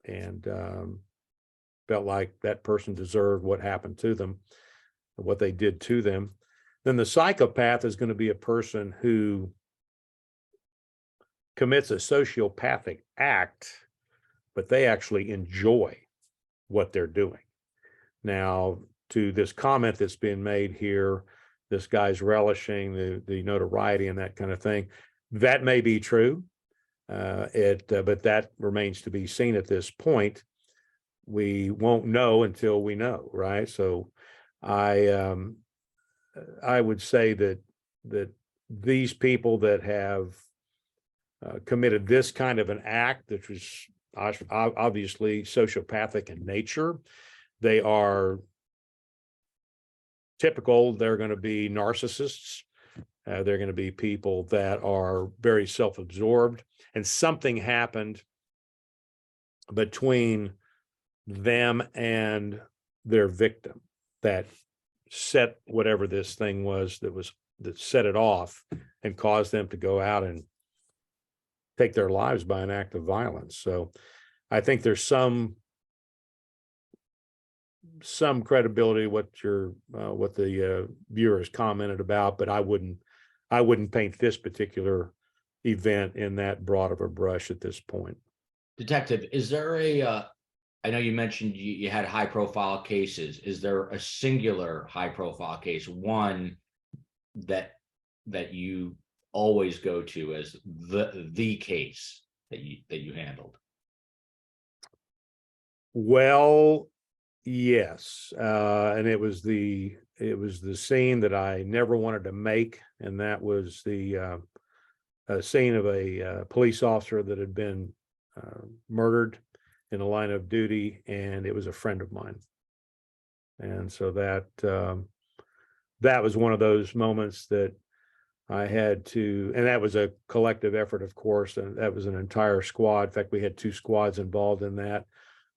C: and felt like that person deserved what happened to them, what they did to them. Then the psychopath is going to be a person who commits a sociopathic act, but they actually enjoy what they're doing. Now, to this comment that's been made here, this guy's relishing the notoriety and that kind of thing. That may be true, but that remains to be seen at this point. We won't know until we know, right? So, I would say that these people that have committed this kind of an act, which was obviously sociopathic in nature, they are typical. They're going to be narcissists. They're going to be people that are very self-absorbed, and something happened between them and their victim that set whatever this thing was that set it off and caused them to go out and take their lives by an act of violence. So I think there's some credibility what the viewers commented about, but I wouldn't paint this particular event in that broad of a brush at this point.
B: Detective, is there I know you mentioned you had high profile cases. Is there a singular high profile case, one that you always go to as the case that you handled?
C: Well, yes, and it was the scene that I never wanted to make, and that was the scene of a police officer that had been murdered in the line of duty, and it was a friend of mine. And so that was one of those moments that I had to, and that was a collective effort, of course, and that was an entire squad. In fact, we had 2 squads involved in that,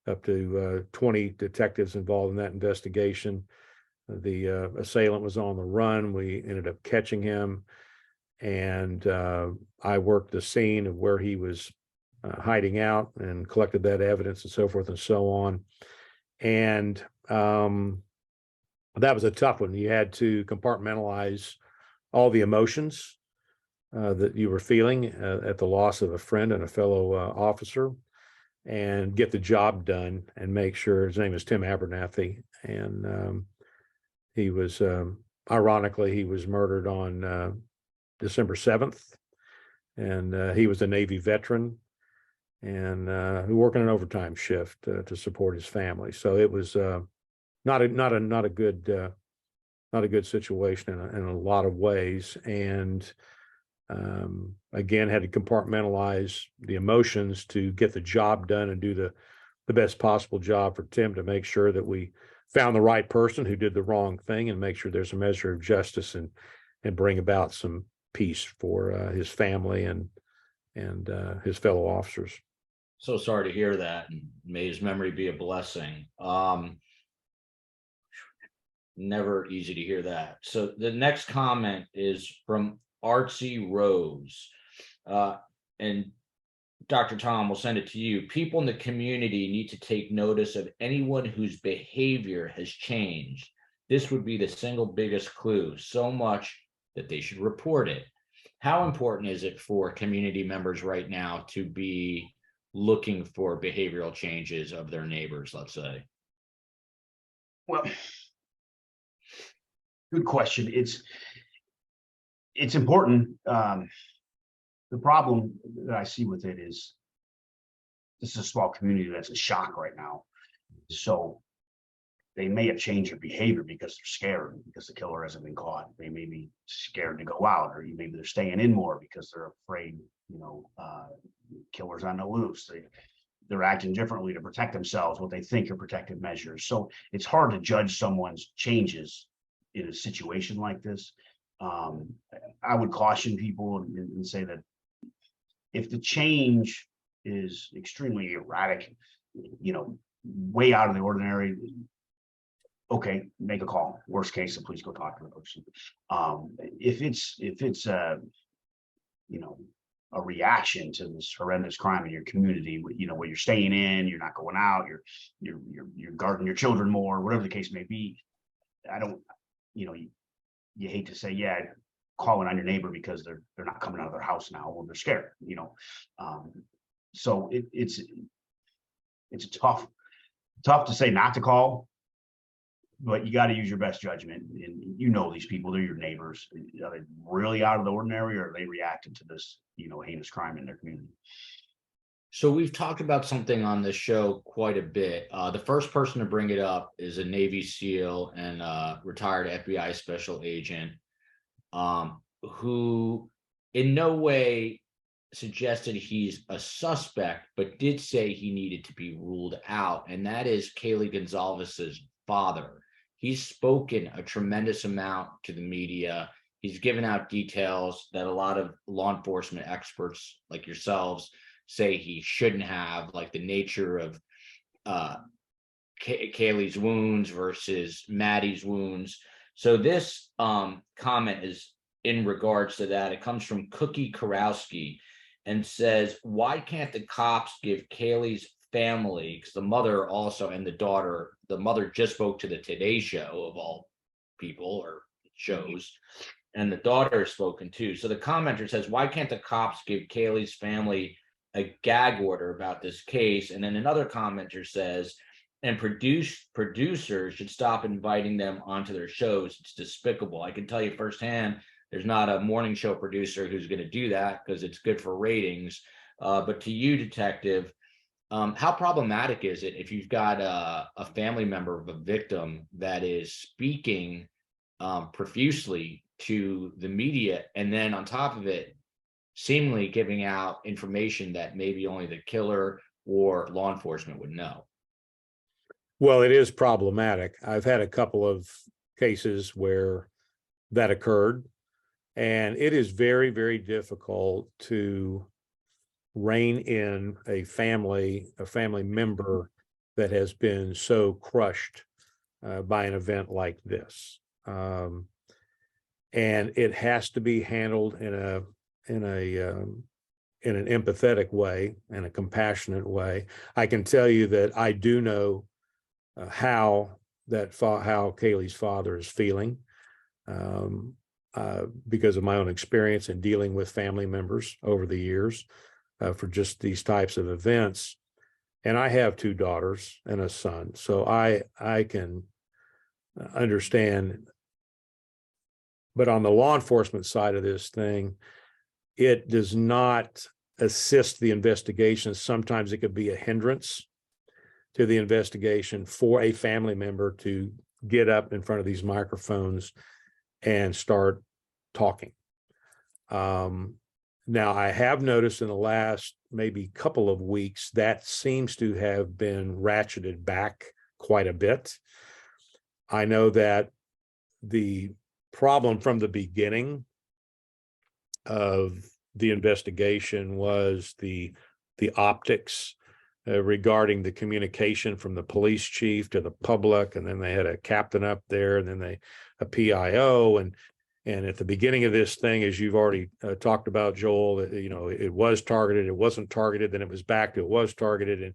C: up to 20 detectives involved in that investigation. The assailant was on the run. We ended up catching him, and I worked the scene of where he was hiding out and collected that evidence and so forth and so on. And that was a tough one. You had to compartmentalize all the emotions that you were feeling at the loss of a friend and a fellow officer, and get the job done and make sure. His name is Tim Abernathy, and he was ironically, he was murdered on December 7th, and he was a Navy veteran and working an overtime shift to support his family. So it was not a good situation in a lot of ways, and again had to compartmentalize the emotions to get the job done and do the best possible job for Tim, to make sure that we found the right person who did the wrong thing and make sure there's a measure of justice and bring about some peace for his family and his fellow officers.
B: So sorry to hear that, and may his memory be a blessing. Never easy to hear that. So the next comment is from Artsy Rose. And Dr. Tom, will send it to you. People in the community need to take notice of anyone whose behavior has changed. This would be the single biggest clue, so much that they should report it. How important is it for community members right now to be looking for behavioral changes of their neighbors, let's say?
A: Well, good question. It's important. The problem that I see with it is this is a small community that's in shock right now. So they may have changed their behavior because they're scared, because the killer hasn't been caught. They may be scared to go out, or maybe they're staying in more because they're afraid, killers on the loose. They're acting differently to protect themselves, what they think are protective measures. So it's hard to judge someone's changes in a situation like this. I would caution people and say that if the change is extremely erratic, way out of the ordinary, okay, make a call. Worst case, the police go talk to the person. If it's a reaction to this horrendous crime in your community, where you're staying in, you're not going out, you're guarding your children more, whatever the case may be. I don't, you hate to say, yeah, calling on your neighbor because they're not coming out of their house now or they're scared, so it's tough to say not to call, but you got to use your best judgment. And these people, they're your neighbors. Are they really out of the ordinary, or are they reacting to this, heinous crime in their community?
B: So we've talked about something on this show quite a bit. The first person to bring it up is a Navy SEAL and retired FBI special agent, who in no way suggested he's a suspect, but did say he needed to be ruled out. And that is Kaylee Goncalves' father. He's spoken a tremendous amount to the media. He's given out details that a lot of law enforcement experts like yourselves say he shouldn't have, like the nature of Kaylee's wounds versus Maddie's wounds. So this comment is in regards to that. It comes from Cookie Karowski and says, why can't the cops give Kaylee's family, because the mother also and the mother just spoke to the Today Show of all people or shows, and the daughter has spoken too. So the commenter says, why can't the cops give Kaylee's family a gag order about this case? And then another commenter says, and producers should stop inviting them onto their shows. It's despicable. I can tell you firsthand, there's not a morning show producer who's going to do that because it's good for ratings. But to you, detective, how problematic is it if you've got a family member of a victim that is speaking profusely to the media, and then on top of it, seemingly giving out information that maybe only the killer or law enforcement would know?
C: Well, it is problematic. I've had a couple of cases where that occurred, and it is very, very difficult to rein in a family member that has been so crushed by an event like this. And it has to be handled in an empathetic way and a compassionate way. I can tell you that I do know how Kaylee's father is feeling, because of my own experience in dealing with family members over the years for just these types of events. And I have 2 daughters and a son, so I can understand. But on the law enforcement side of this thing, it does not assist the investigation. Sometimes it could be a hindrance to the investigation for a family member to get up in front of these microphones and start talking. Now, I have noticed in the last maybe couple of weeks that seems to have been ratcheted back quite a bit. I know that the problem from the beginning of the investigation was the optics regarding the communication from the police chief to the public, and then they had a captain up there, and then a PIO, and at the beginning of this thing, as you've already talked about, Joel, it was targeted, it wasn't targeted, then it was back to it was targeted, and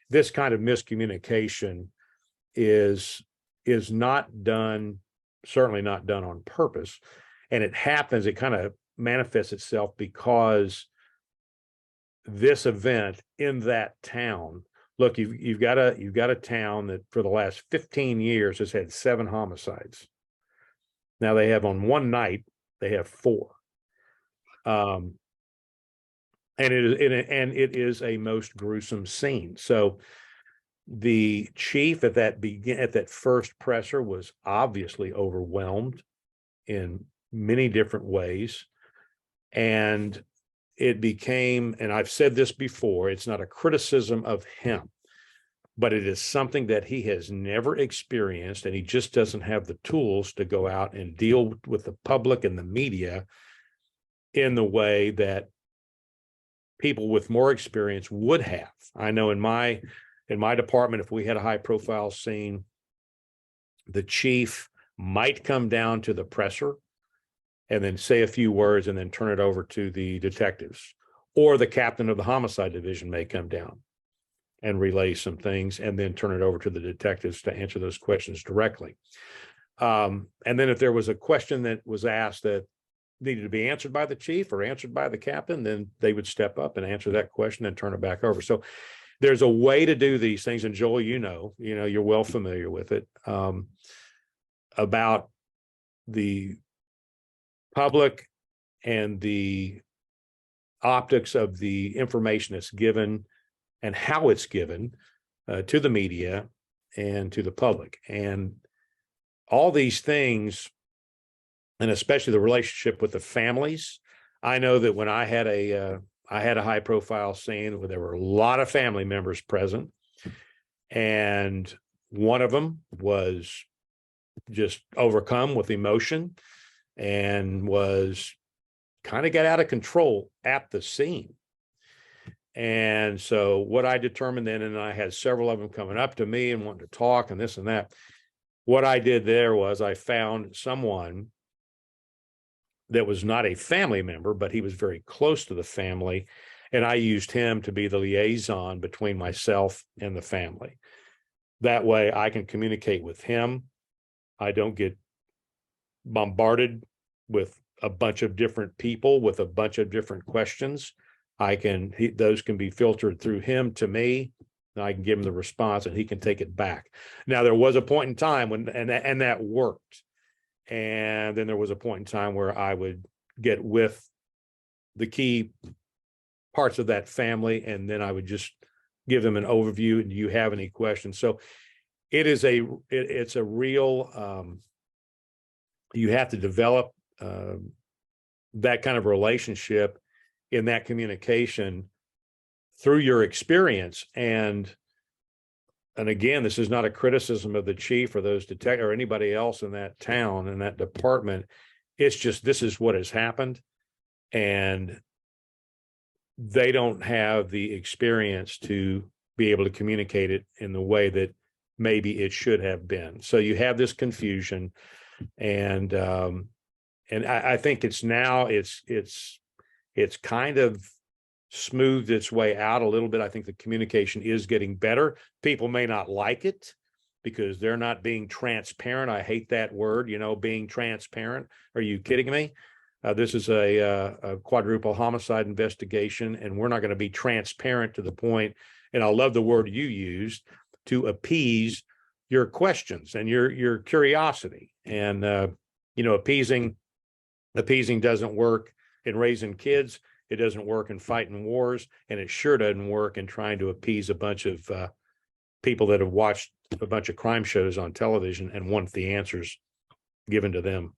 C: this kind of miscommunication is not done, certainly not done on purpose, and it happens. It kind of manifests itself because this event in that town. Look, you've got a town that for the last 15 years has had 7 homicides. Now they have on one night, they have 4. And it is a most gruesome scene. So the chief at that first presser was obviously overwhelmed in many different ways. And it became, and I've said this before, it's not a criticism of him, but it is something that he has never experienced, and he just doesn't have the tools to go out and deal with the public and the media in the way that people with more experience would have. I know in my department, if we had a high profile scene, the chief might come down to the presser and then say a few words and then turn it over to the detectives, or the captain of the homicide division may come down and relay some things and then turn it over to the detectives to answer those questions directly. And then if there was a question that was asked that needed to be answered by the chief or answered by the captain, then they would step up and answer that question and turn it back over. So there's a way to do these things. And Joel, you're well familiar with it, about the public and the optics of the information that's given and how it's given to the media and to the public. And all these things, and especially the relationship with the families. I know that when I had a high profile scene where there were a lot of family members present, and one of them was just overcome with emotion and was kind of got out of control at the scene. And so what I determined then, and I had several of them coming up to me and wanting to talk and this and that, what I did there was I found someone that was not a family member, but he was very close to the family. And I used him to be the liaison between myself and the family. That way I can communicate with him. I don't get bombarded with a bunch of different people with a bunch of different questions. Those can be filtered through him to me. And I can give him the response and he can take it back. Now, there was a point in time when, and that worked. And then there was a point in time where I would get with the key parts of that family, and then I would just give them an overview. Do you have any questions? So it's a real, you have to develop that kind of relationship in that communication through your experience. And again, this is not a criticism of the chief or those detectives or anybody else in that town, in that department. It's just, this is what has happened. And they don't have the experience to be able to communicate it in the way that maybe it should have been. So you have this confusion, and I think it's kind of smoothed its way out a little bit. I think the communication is getting better. People may not like it because they're not being transparent. I hate that word, being transparent. Are you kidding me? This is a quadruple homicide investigation, and we're not going to be transparent to the point, and I love the word you used, to appease your questions and your curiosity. And appeasing doesn't work in raising kids. It doesn't work in fighting wars, and it sure doesn't work in trying to appease a bunch of people that have watched a bunch of crime shows on television and want the answers given to them.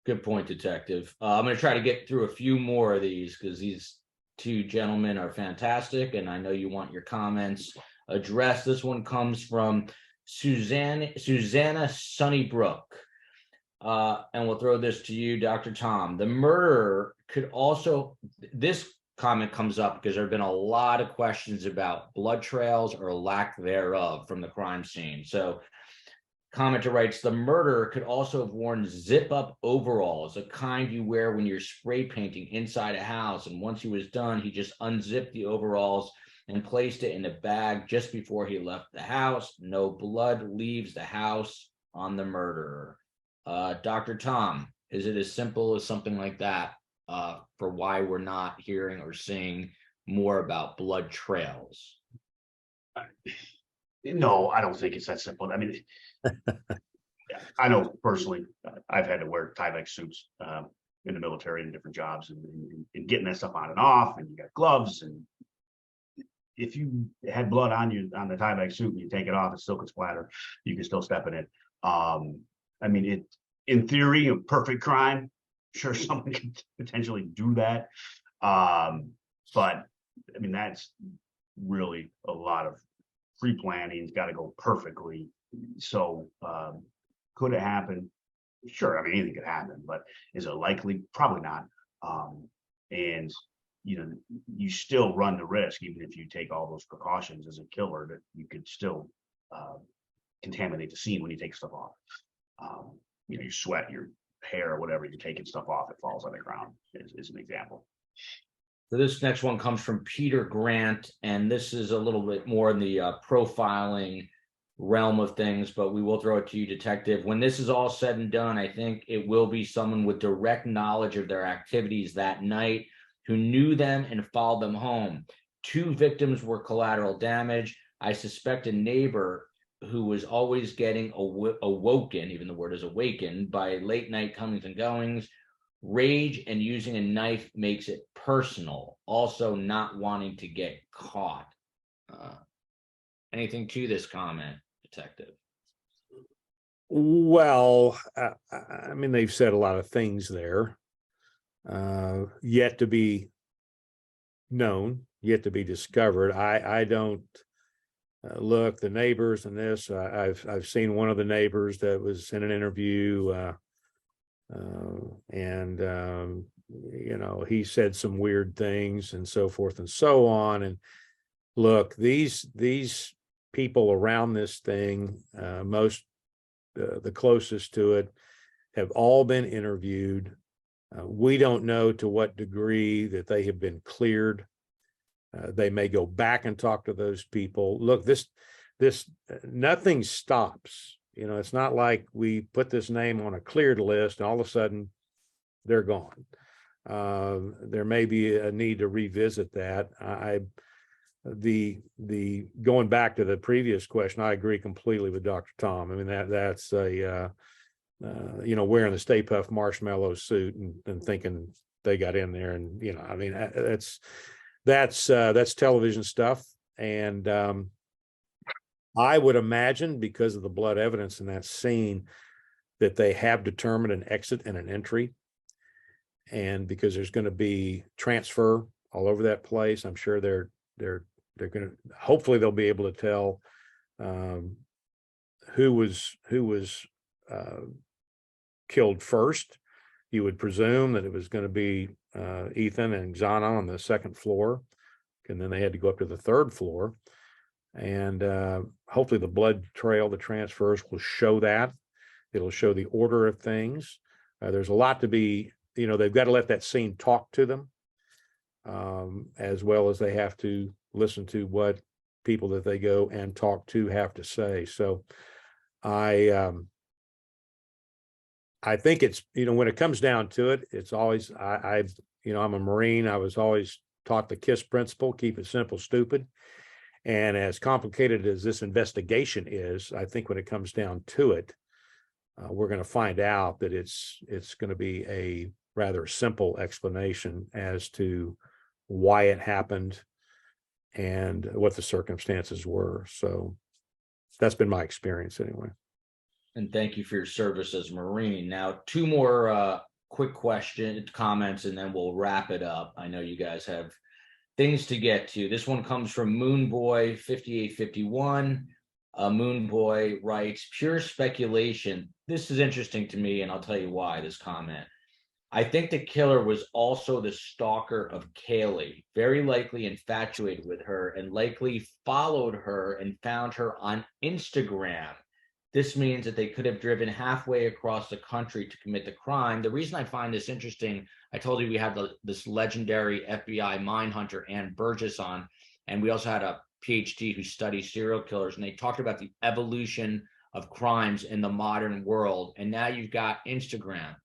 B: Good point, Detective. I'm going to try to get through a few more of these because these two gentlemen are fantastic, and I know you want your comments addressed. This one comes from Susanna Sunnybrook. And we'll throw this to you, Dr. Tom. The murderer could also, this comment comes up because there have been a lot of questions about blood trails or lack thereof from the crime scene. So commenter writes, the murderer could also have worn zip-up overalls, a kind you wear when you're spray painting inside a house. And once he was done, he just unzipped the overalls and placed it in a bag just before he left the house. No blood leaves the house on the murderer. Dr. Tom, is it as simple as something like that for why we're not hearing or seeing more about blood trails?
A: No, I don't think it's that simple. I mean, I know personally, I've had to wear Tyvek suits in the military and different jobs, and getting that stuff on and off, and you got gloves, and if you had blood on you on the Tyvek suit and you take it off, it still could splatter. You can still step in it. I mean, in theory, a perfect crime, sure, someone could potentially do that. But I mean, that's really a lot of pre-planning. It's got to go perfectly. So could it happen? Sure. I mean, anything could happen, but is it likely? Probably not. And you still run the risk, even if you take all those precautions as a killer, that you could still contaminate the scene when you take stuff off. You sweat, your hair, or whatever, you're taking stuff off, it falls on the ground, is an example.
B: So this next one comes from Peter Grant, and this is a little bit more in the profiling realm of things, but we will throw it to you, Detective. When this is all said and done, I think it will be someone with direct knowledge of their activities that night, who knew them and followed them home. 2 victims were collateral damage. I suspect a neighbor who was always getting awoken, even the word is awakened, by late night comings and goings. Rage and using a knife makes it personal. Also, not wanting to get caught. Anything to this comment, Detective?
C: Well, I mean, they've said a lot of things there, yet to be known, yet to be discovered. I don't look, the neighbors and this. I've seen one of the neighbors that was in an interview, and he said some weird things and so forth and so on. And look, these people around this thing, most the closest to it, have all been interviewed. We don't know to what degree that they have been cleared. They may go back and talk to those people. Look, this nothing stops. It's not like we put this name on a cleared list and all of a sudden they're gone. There may be a need to revisit that. The going back to the previous question, I agree completely with Dr. Tom. I mean, that's a wearing the Stay Puft Marshmallow suit and thinking they got in there, and I mean, that's television stuff. And I would imagine, because of the blood evidence in that scene, that they have determined an exit and an entry, and because there's going to be transfer all over that place, I'm sure they're going to, hopefully they'll be able to tell who was killed first. You would presume that it was going to be Ethan and Xana on the second floor, and then they had to go up to the third floor. And hopefully the blood trail, the transfers, will show that. It'll show the order of things. There's a lot to be, they've got to let that scene talk to them, as well as they have to listen to what people that they go and talk to have to say. So I think it's, when it comes down to it, it's always, I'm a Marine. I was always taught the KISS principle, keep it simple, stupid. And as complicated as this investigation is, I think when it comes down to it, we're going to find out that it's going to be a rather simple explanation as to why it happened and what the circumstances were. So that's been my experience anyway.
B: And thank you for your service as a Marine. Now, 2 more quick comments, and then we'll wrap it up. I know you guys have things to get to. This one comes from Moonboy 5851. Moonboy writes, pure speculation. This is interesting to me, and I'll tell you why, this comment. I think the killer was also the stalker of Kaylee, very likely infatuated with her, and likely followed her and found her on Instagram. This means that they could have driven halfway across the country to commit the crime. The reason I find this interesting, I told you we had this legendary FBI mine hunter, Ann Burgess, on, and we also had a PhD who studies serial killers, and they talked about the evolution of crimes in the modern world. And now you've got Instagram.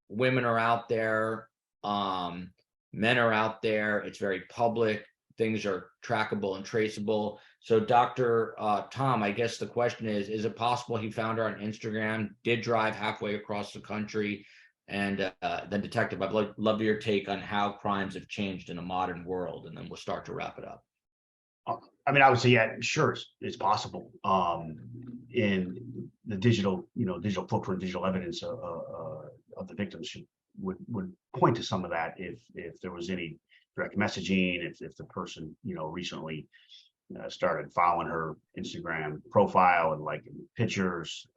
B: Women are out there, men are out there. It's very public. Things are trackable and traceable. So Dr. Tom, I guess the question is it possible he found her on Instagram, did drive halfway across the country? And then Detective, I'd love your take on how crimes have changed in a modern world, and then we'll start to wrap it up.
A: I mean, I would say, yeah, sure, it's possible. In the digital footprint, digital evidence of the victims would point to some of that if there was any direct messaging, if the person recently started following her Instagram profile and liking pictures.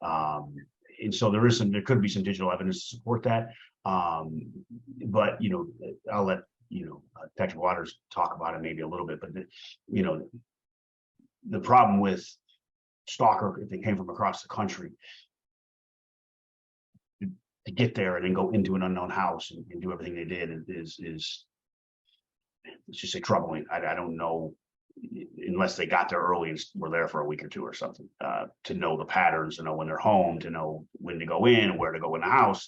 A: and so there could be some digital evidence to support that. But I'll let Detective Waters talk about it maybe a little bit. But the problem with stalker, if they came from across the country, to get there and then go into an unknown house and do everything they did is let's just say troubling. I don't know, unless they got there early and were there for a week or two or something, to know the patterns, to know when they're home, to know when to go in and where to go in the house.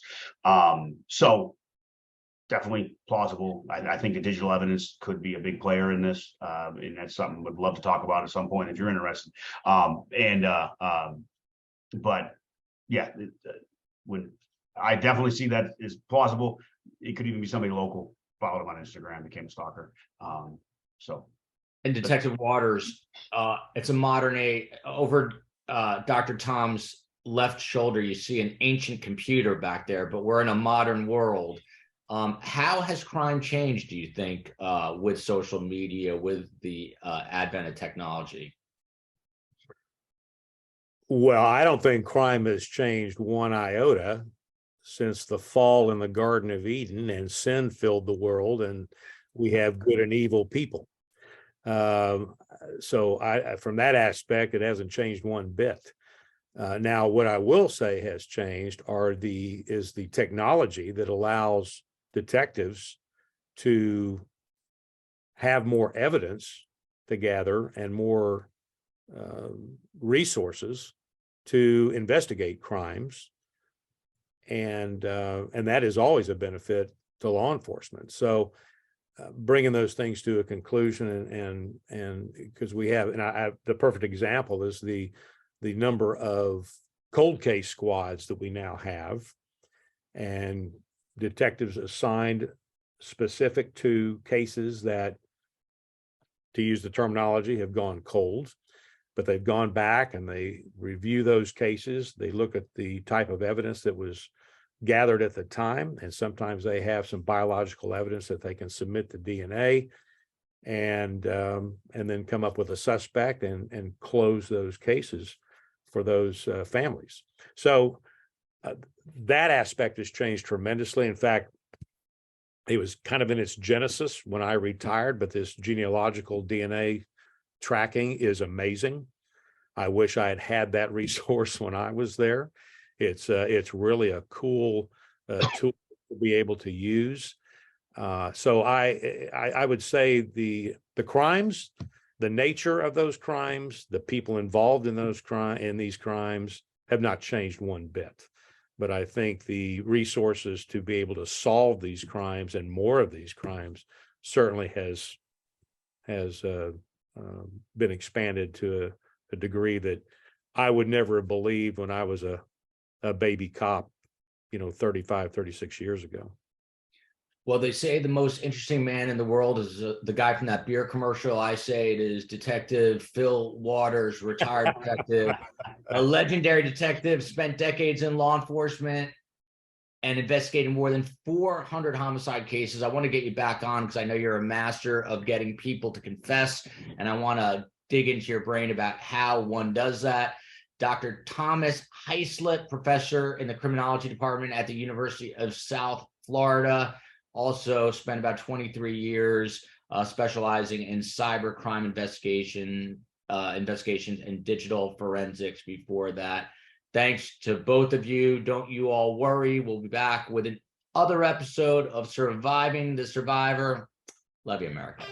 A: So definitely plausible. I think the digital evidence could be a big player in this, and that's something we'd love to talk about at some point if you're interested. But yeah, when I definitely see that is plausible. It could even be somebody local, followed him on Instagram, became a stalker.
B: And Detective Waters, it's a modern age. Over Dr. Tom's left shoulder, you see an ancient computer back there, but we're in a modern world. How has crime changed, do you think, with social media, with the advent of technology?
C: Well, I don't think crime has changed one iota since the fall in the Garden of Eden and sin filled the world, and we have good and evil people. So from that aspect, it hasn't changed one bit. Now, what I will say has changed is the technology that allows detectives to have more evidence to gather and more resources to investigate crimes, and that is always a benefit to law enforcement. So bringing those things to a conclusion, and because we have, the perfect example is the number of cold case squads that we now have, and detectives assigned specific to cases that, to use the terminology, have gone cold, but they've gone back and they review those cases. They look at the type of evidence that was gathered at the time, and sometimes they have some biological evidence that they can submit to DNA, and then come up with a suspect and close those cases for those families. So that aspect has changed tremendously. In fact, it was kind of in its genesis when I retired, but this genealogical DNA tracking is amazing. I wish I had had that resource when I was there. It's really a cool tool to be able to use. So I would say the crimes, the nature of those crimes, the people involved in these crimes have not changed one bit. But I think the resources to be able to solve these crimes and more of these crimes certainly has been expanded to a degree that I would never have believed when I was a baby cop, 35, 36 years ago.
B: Well, they say the most interesting man in the world is the guy from that beer commercial. I say it is Detective Fil Waters, retired detective, a legendary detective, spent decades in law enforcement and investigated more than 400 homicide cases. I want to get you back on because I know you're a master of getting people to confess, and I want to dig into your brain about how one does that. Dr. Thomas Hyslip, professor in the Criminology Department at the University of South Florida, also spent about 23 years specializing in cybercrime investigations and digital forensics before that. Thanks to both of you. Don't you all worry. We'll be back with another episode of Surviving the Survivor. Love you, America.